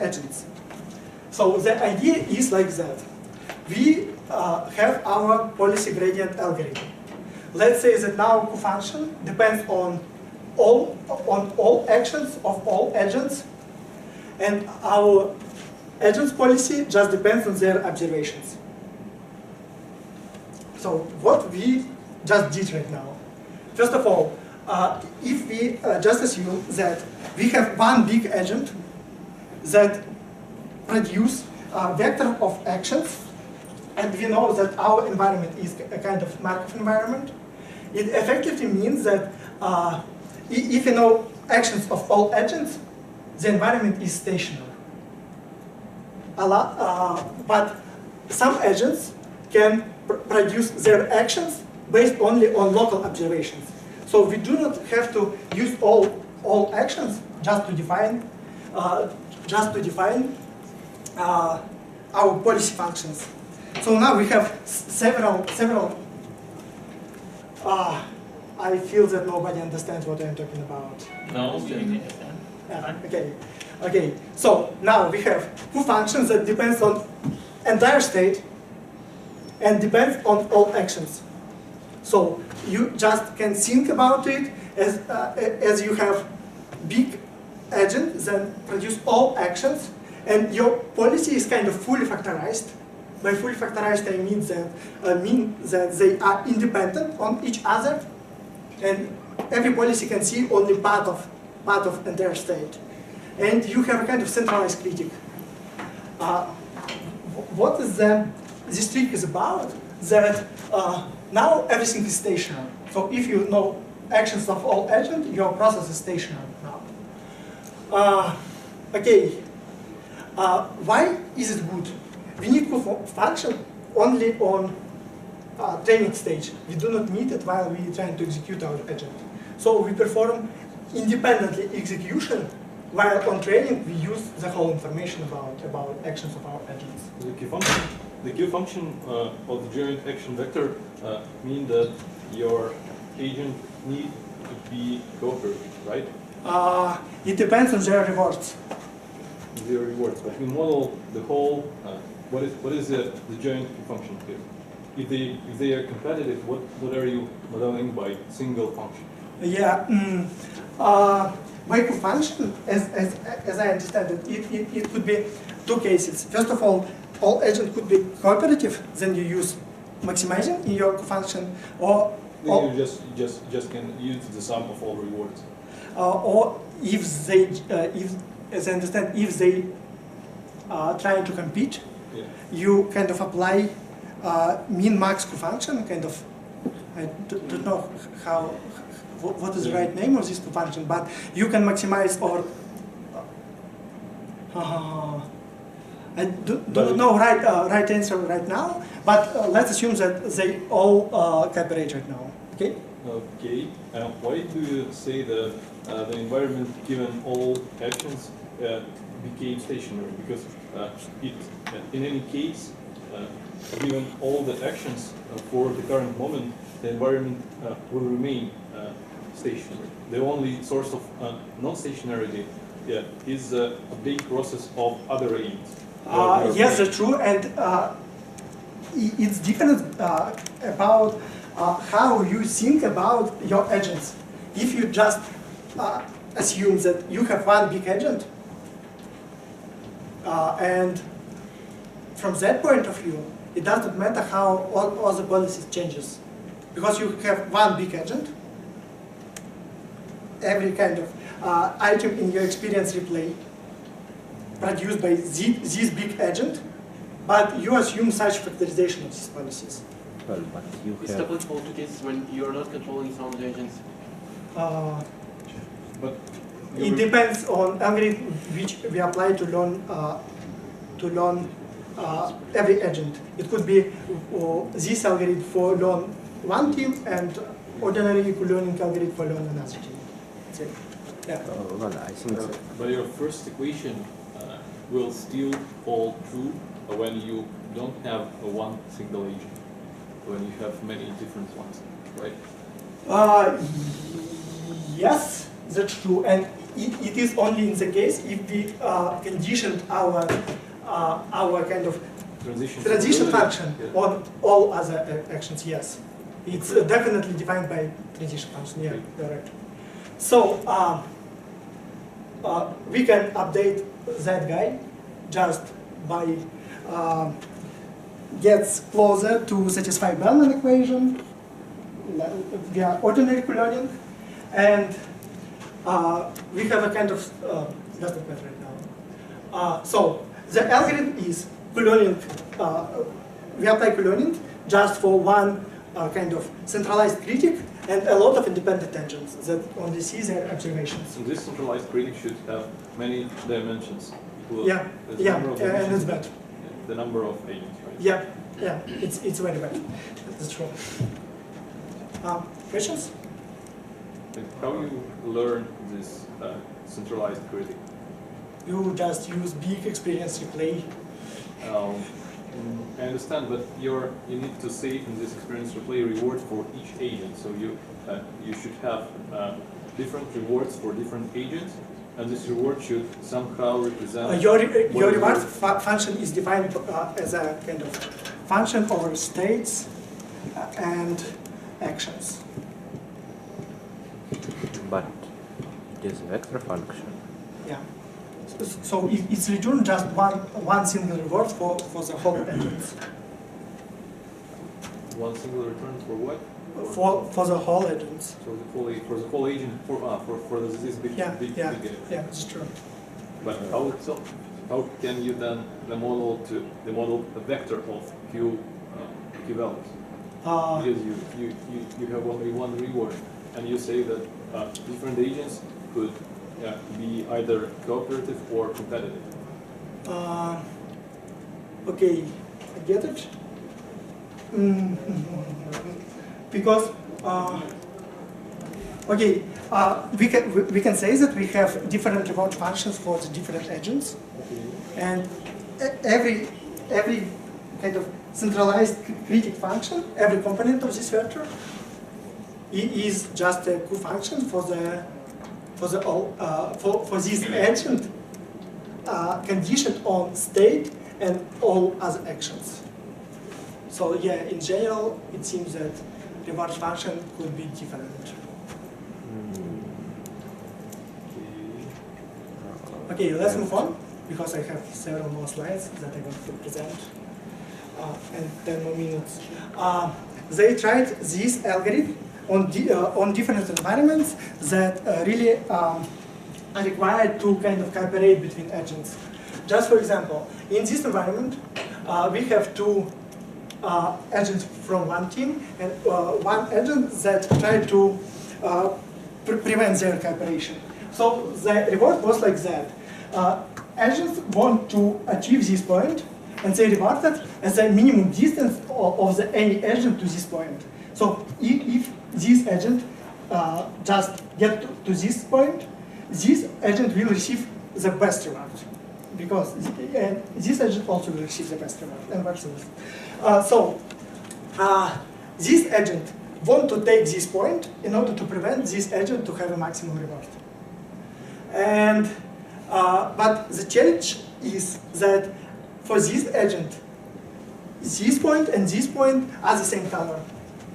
agents. So the idea is like that. We have our policy gradient algorithm. Let's say that now co-function depends on all actions of all agents, and our agents policy just depends on their observations. So what we just did right now, first of all, if we just assume that we have one big agent that produce a vector of actions, and we know that our environment is a kind of Markov environment, it effectively means that if you know actions of all agents, the environment is stationary. But some agents can produce their actions based only on local observations. So we do not have to use all actions just to define our policy functions. So now we have several. I feel that nobody understands what I'm talking about.
No, we understand.
Okay. So now we have two functions that depends on entire state and depends on all actions. So you just can think about it as you have big agent that produce all actions, and your policy is kind of fully factorized. By fully factorized, I mean that they are independent on each other, and every policy can see only part of entire state. And you have a kind of centralized critic. What is this trick is about? That now everything is stationary. So if you know actions of all agents, your process is stationary now. Why is it good? We need to function only on training stage. We do not need it while we are trying to execute our agent. So we perform independently execution, while on training we use the whole information about actions of our agents.
The key function of the joint action vector mean that your agent need to be cooperative, right?
It depends on their rewards.
Their rewards, but we model the whole. What is the joint function here? If they are competitive, what are you modeling by single function?
Yeah. By co-function, as I understand it could be two cases. First of all agents could be cooperative, then you use maximizing in your co-function, or
then you just can use the sum of all rewards.
Or if they, as I understand, if they are trying to compete,
yeah,
you kind of apply min-max co-function, kind of, I don't know what is the right name of this co-function, but you can maximize over, I don't know right answer right now, but let's assume that they all cooperate right now, okay?
Okay, why do you say that the environment given all actions became stationary? Because in any case, given all the actions for the current moment, the environment will remain stationary. The only source of non-stationarity is a big process of other agents.
Yes, that's true, and it's different about how you think about your agents. If you just assume that you have one big agent, and from that point of view, it doesn't matter how all the policies changes, because you have one big agent. Every kind of item in your experience replay produced by this big agent, but you assume such factorization of these policies.
Well, but you
It's
have...
applicable to cases when you're not controlling some of the agents.
But
It depends on algorithm which we apply to learn every agent. It could be this algorithm for learn one team and ordinary learning algorithm for learn another team. That's it. Yeah.
well, I think that...
by your first equation, will still hold true when you don't have one single agent, when you have many different ones, right?
Yes, that's true, and it is only in the case if we conditioned our kind of transition function on all other actions. Yes, it's definitely defined by transition function. Yeah, you're right. So we can update that guy just by gets closer to satisfy Bellman equation via ordinary coloring, and we have a kind of doesn't matter right now. So the algorithm is coloring. We apply coloring just for one kind of centralized critic and a lot of independent agents that only see their observations.
So this centralized critic should have many dimensions.
Yeah, and it's bad.
The number of agents, right?
Yeah, it's very bad. That's true. Questions?
How you learn this centralized critic?
You just use big experience replay.
I understand, but you need to save in this experience replay reward for each agent. So you should have different rewards for different agents, and this reward should somehow represent.
Your reward function is defined as a kind of function over states and actions.
But it is a vector function.
Yeah. So it's returned just one single reward for the whole agents.
One single return for what?
For the whole agents.
So for the whole agent for this big agent.
Yeah, it's true.
But how can you then model a vector of Q values? Because you have only one reward, and you say that different agents could be either cooperative or competitive.
Okay, I get it. Because okay, we can say that we have different reward functions for the different agents, and every kind of centralized critic function, every component of this vector, is just a co-function for this agent conditioned on state and all other actions. So yeah, in general, it seems that reward function could be different. Okay, let's move on, because I have several more slides that I want to present, and 10 more minutes. They tried this algorithm on different environments that really are required to kind of cooperate between agents. Just for example, in this environment, we have two agents from one team and one agent that try to prevent their cooperation. So the reward was like that. Agents want to achieve this point, and they reward that as the minimum distance of any agent to this point. So if this agent just get to this point, this agent will receive the best reward, because this agent also will receive the best reward, and vice versa. This agent want to take this point in order to prevent this agent to have a maximum reward. And but the challenge is that for this agent, this point and this point are the same color.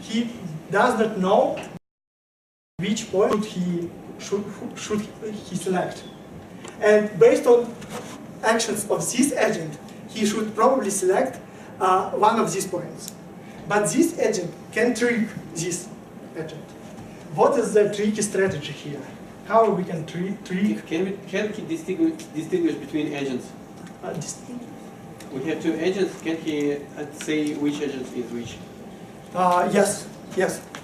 He does not know which point should he select. And based on actions of this agent, he should probably select one of these points. But this agent can trick this agent. What is the tricky strategy here? How we can trick?
Can he distinguish between agents? We have two agents. Can he say which agent is which?
Yes.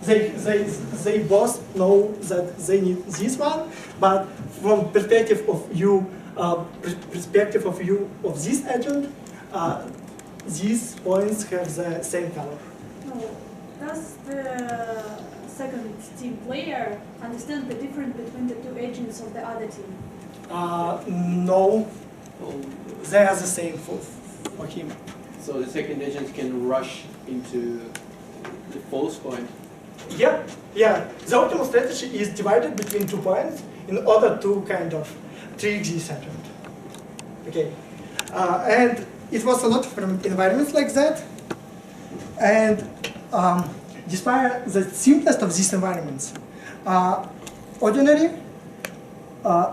They both know that they need this one, but from perspective of view of this agent, these points have the same color.
No. Does the second team player understand the difference between the two agents of the other team?
No, they are the same for him.
So the second agent can rush into the false point.
Yeah, yeah. The optimal strategy is divided between 2 points in order to kind of trick this agent. Okay, and it was a lot from environments like that. And despite the simplest of these environments, ordinary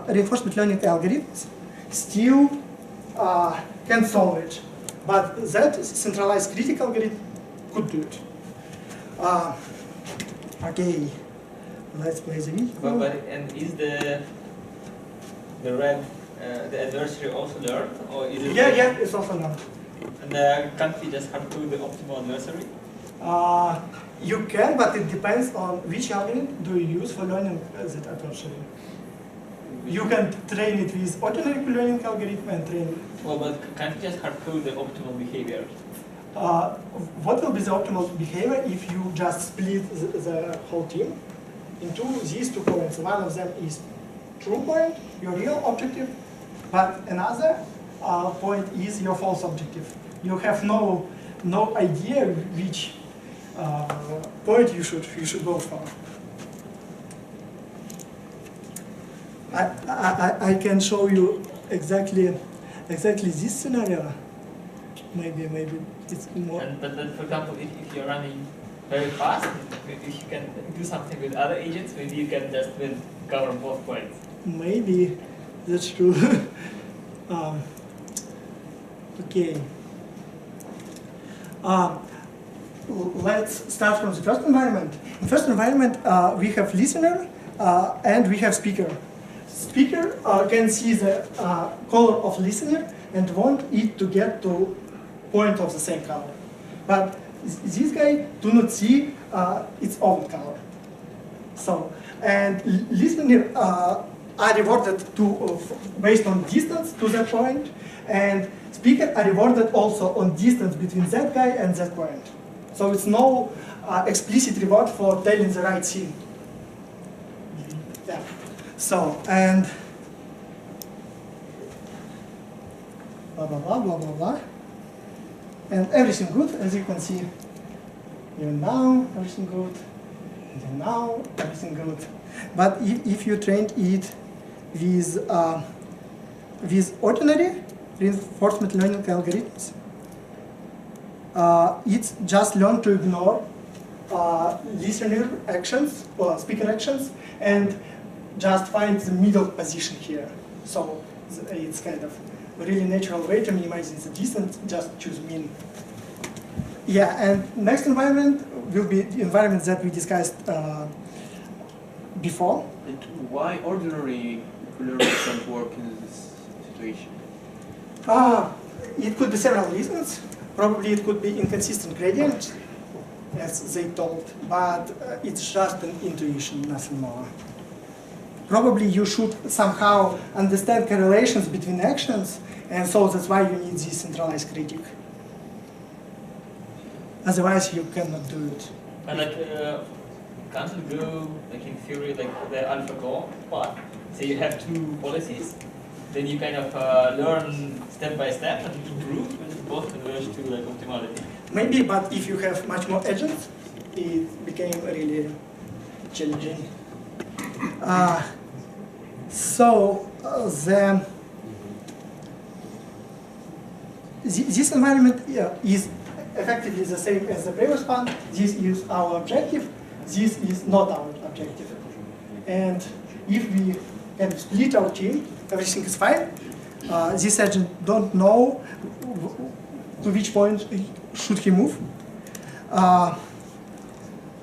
reinforcement learning algorithms still can solve it. But that centralized critical algorithm could do it. Okay, let's play the video.
But and is the red the adversary also learned, or is it?
Yeah, it's also learned.
And can't we just have to the optimal adversary?
You can, but it depends on which algorithm do you use for learning that adversary. You can train it with ordinary learning algorithm and train it.
Well, but can't you just hardcode the optimal behavior?
What will be the optimal behavior if you just split the whole team into these 2 points? One of them is true point, your real objective, but another point is your false objective. You have no idea which point you should go for. I can show you exactly this scenario. Maybe it's more.
But then, for example, if you're running very fast, if you can do something with other agents, maybe you can just cover both points.
Maybe that's true. Okay. Let's start from the first environment. In first environment, we have listener and we have speaker. Speaker can see the color of listener and want it to get to point of the same color. But this guy do not see its own color. So, and listener are rewarded based on distance to that point, and speaker are rewarded also on distance between that guy and that point. So it's no explicit reward for telling the right thing. Yeah. So, and blah, blah, blah, blah, blah, blah. And everything good, as you can see. Even now, everything good. And then now, everything good. But if you trained it with ordinary reinforcement learning algorithms, it's just learned to ignore listener actions or speaker actions and just find the middle position here. So it's kind of a really natural way to minimize the distance, just choose mean. Yeah, and next environment will be the environment that we discussed before.
And why ordinary learning can't work in this situation?
It could be several reasons. Probably it could be inconsistent gradient, as they told, but it's just an intuition, nothing more. Probably you should somehow understand correlations between actions, and so that's why you need this centralized critic. Otherwise, you cannot do it.
And can't you go, in theory, the AlphaGo path? So you have 2 policies, then you kind of learn step by step and improve, and both converge to optimality.
Maybe, but if you have much more agents, it became really challenging. This environment is effectively the same as the previous one. This is our objective. This is not our objective. And if we can split our team, everything is fine. This agent don't know to which point should he move.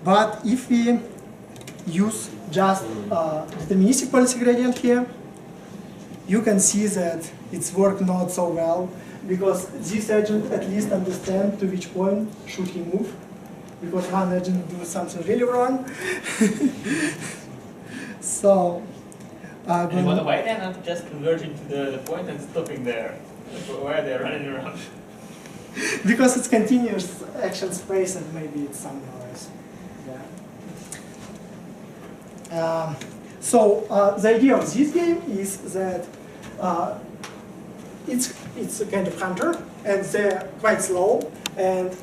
But if we use just deterministic policy gradient here, you can see that it's worked not so well, because this agent at least understands to which point should he move, because one agent do something really wrong. So,
and why they're not just converging to the point and stopping there? Why are they running around?
Because it's continuous action space and maybe it's some noise. Yeah. So the idea of this game is that it's a kind of hunter, and they're quite slow, and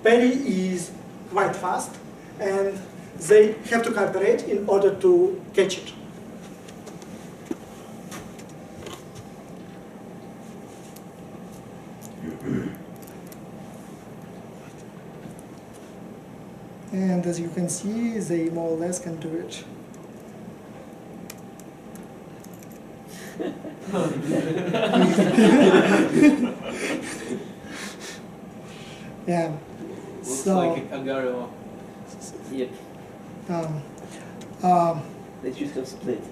parry is quite fast, and they have to cooperate in order to catch it. And as you can see, they more or less can do it. Yeah.
Looks
So,
like a Garou.
Yep. Let's just go split.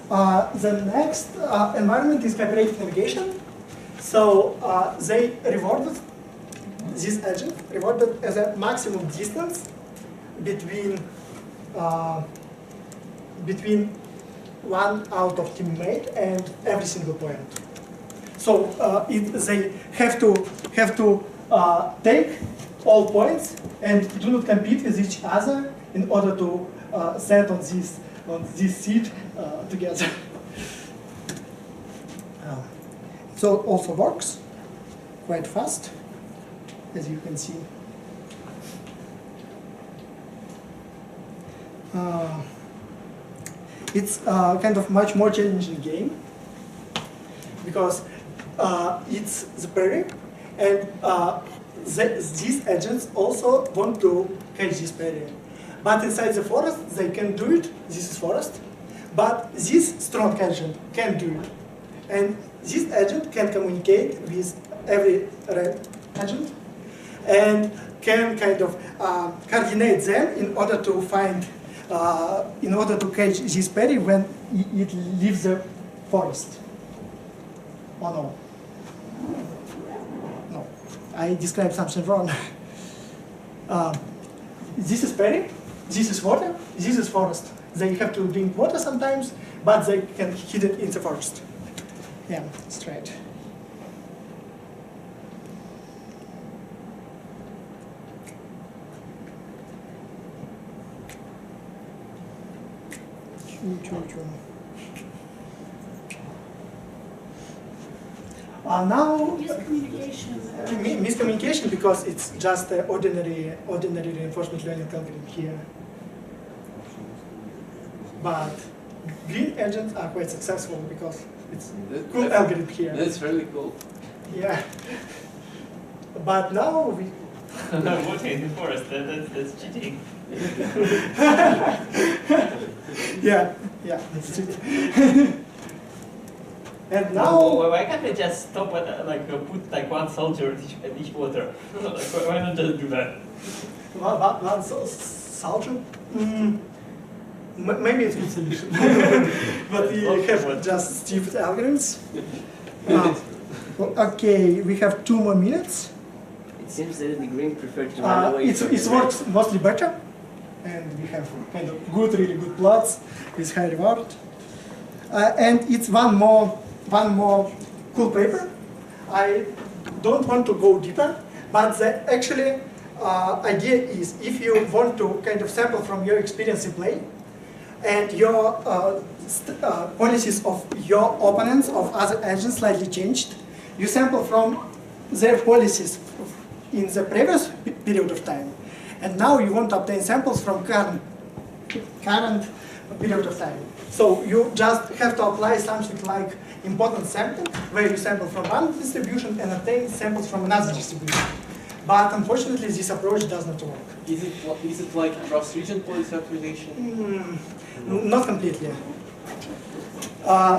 The next environment is cooperative navigation. So they rewarded this agent, rewarded as a maximum distance between between one out of teammate and every single point. So they have to take all points and do not compete with each other in order to set on this seat together. So it also works quite fast, as you can see. It's kind of much more challenging game because it's the parry, and these agents also want to catch this parry. But inside the forest, they can do it. This is forest. But this strong agent can do it. And this agent can communicate with every red agent and can kind of coordinate them in order to find, in order to catch this parry when it leaves the forest. Oh no. No, I described something wrong. This is parry, this is water, this is forest. They have to drink water sometimes, but they can hit it in the forest. Yeah, that's right. Now, miscommunication because it's just an ordinary reinforcement learning algorithm here. But green agents are quite successful because it's cool algorithm here.
That's really cool.
Yeah. But now we.
Water in the forest, that's cheating.
Yeah, that's it. And now.
Why can't they just stop at put like one soldier at each water? Like, why not just do that?
One soldier? Maybe it's a good solution. But we have just stupid algorithms. Okay, we have 2 more minutes.
It seems that the green prefer to run away.
It works mostly better, and we have kind of really good plots with high reward. And it's one more cool paper. I don't want to go deeper, but the actually idea is if you want to kind of sample from your experience in play, and your policies of your opponents, of other agents slightly changed, you sample from their policies in the previous period of time, and now you want to obtain samples from current period of time. So you just have to apply something like important sampling, where you sample from one distribution and obtain samples from another distribution. But unfortunately, this approach does not work.
Is it like cross-region policy optimization?
Not completely.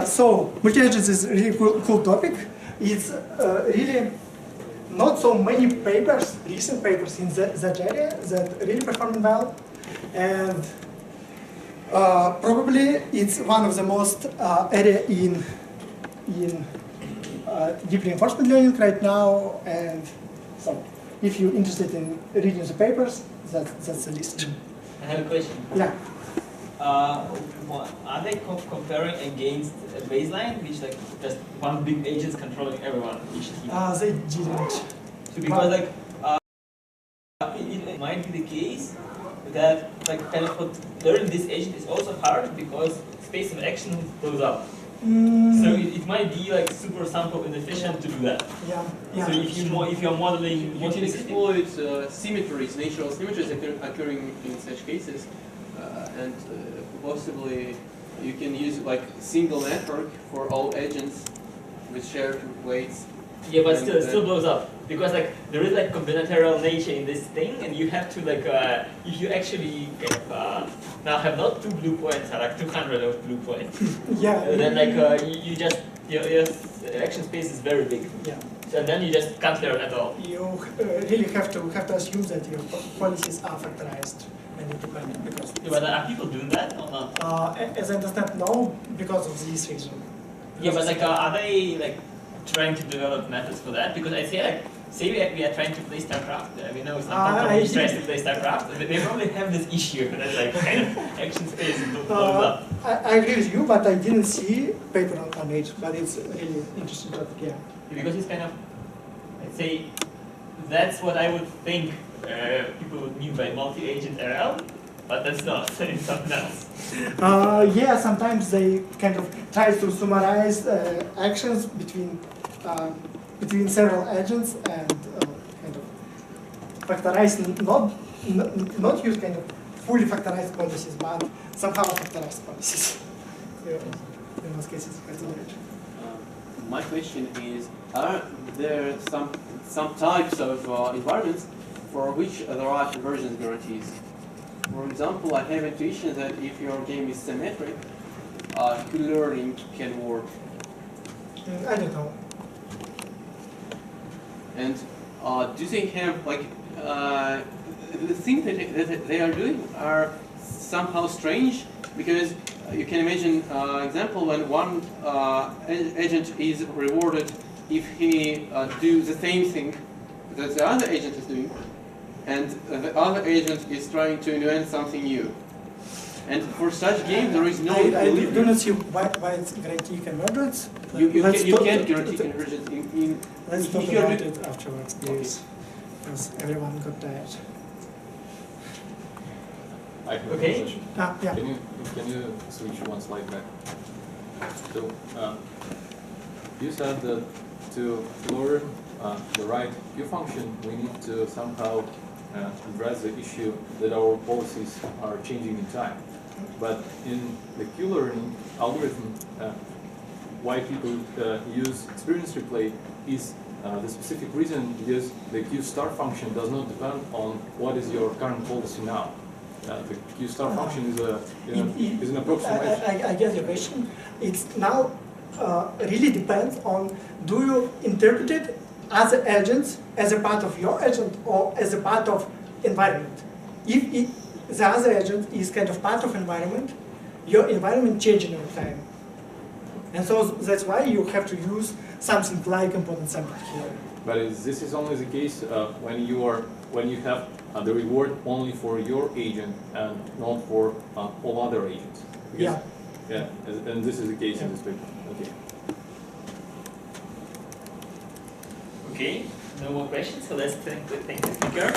So multi-agents is a really cool topic. It's really not so many papers, recent papers in that area that really perform well, and probably it's one of the most area in deep reinforcement learning right now. And so, if you're interested in reading the papers, that's the list.
I have a question.
Yeah.
Are they comparing against a baseline, which like just one big agent's controlling everyone, each team?
They didn't.
So because like it might be the case that like kind of what learning this agent is also hard because space of action goes up. So it might be like super sample inefficient to do that.
Yeah, yeah.
So if you're modeling
You can
multiplicity,
exploit symmetries, natural symmetries occurring in such cases, and possibly you can use like single network for all agents with shared weights.
yeah, but still, it still blows up because like there is like combinatorial nature in this thing, and you have to like if you actually now have not 2 blue points, or like 200 of blue points,
Yeah.
then like you just your action space is very big.
Yeah.
So then you just can't learn at all.
You really have to assume that your policies are factorized and independent because.
Yeah, but are people doing that or not?
As I understand, no, because of this reason.
Yeah, but like are they like trying to develop methods for that? Because I say like, say we are trying to play StarCraft. We know some company tries to play StarCraft. They probably have this issue that like kind of action space blows up.
I agree with you, but I didn't see paper on it. But it's really interesting topic, yeah.
Because it's kind of, I'd say, that's what I would think people would mean by multi-agent RL, but that's not. It's something else.
Yeah, sometimes they kind of try to summarize actions between several agents and kind of factorize, not use kind of fully factorized policies, but somehow factorized policies. In most cases, it's
My question is, are there some types of environments for which there are convergence guarantees? For example, I have intuition that if your game is symmetric, learning can work.
I don't know.
And do they have like the things that they are doing are somehow strange, because you can imagine example when one agent is rewarded if he do the same thing that the other agent is doing, and the other agent is trying to invent something new. And for such game, there is no
I do not see why it's guarantee convergence.
You can't guarantee convergence in
Let's talk
if you're
about it afterwards, please, because everyone got tired.
I have
Okay.
a question.
Yeah.
Can you switch one slide back? So you said that to learn the right Q function, we need to somehow address the issue that our policies are changing in time. But in the Q learning algorithm, why people use experience replay is the specific reason because the Q star function does not depend on what is your current policy now. The Q star function is an approximation.
I get your question. It's now really depends on, do you interpret it as an agent, as a part of your agent, or as a part of environment? If the other agent is kind of part of environment, your environment changing over time. And so that's why you have to use something like component sampling here.
But this is only the case when you have the reward only for your agent and not for all other agents. Because, yeah. And this is the case in this paper. Okay.
Okay, no more questions, so let's thank the speaker.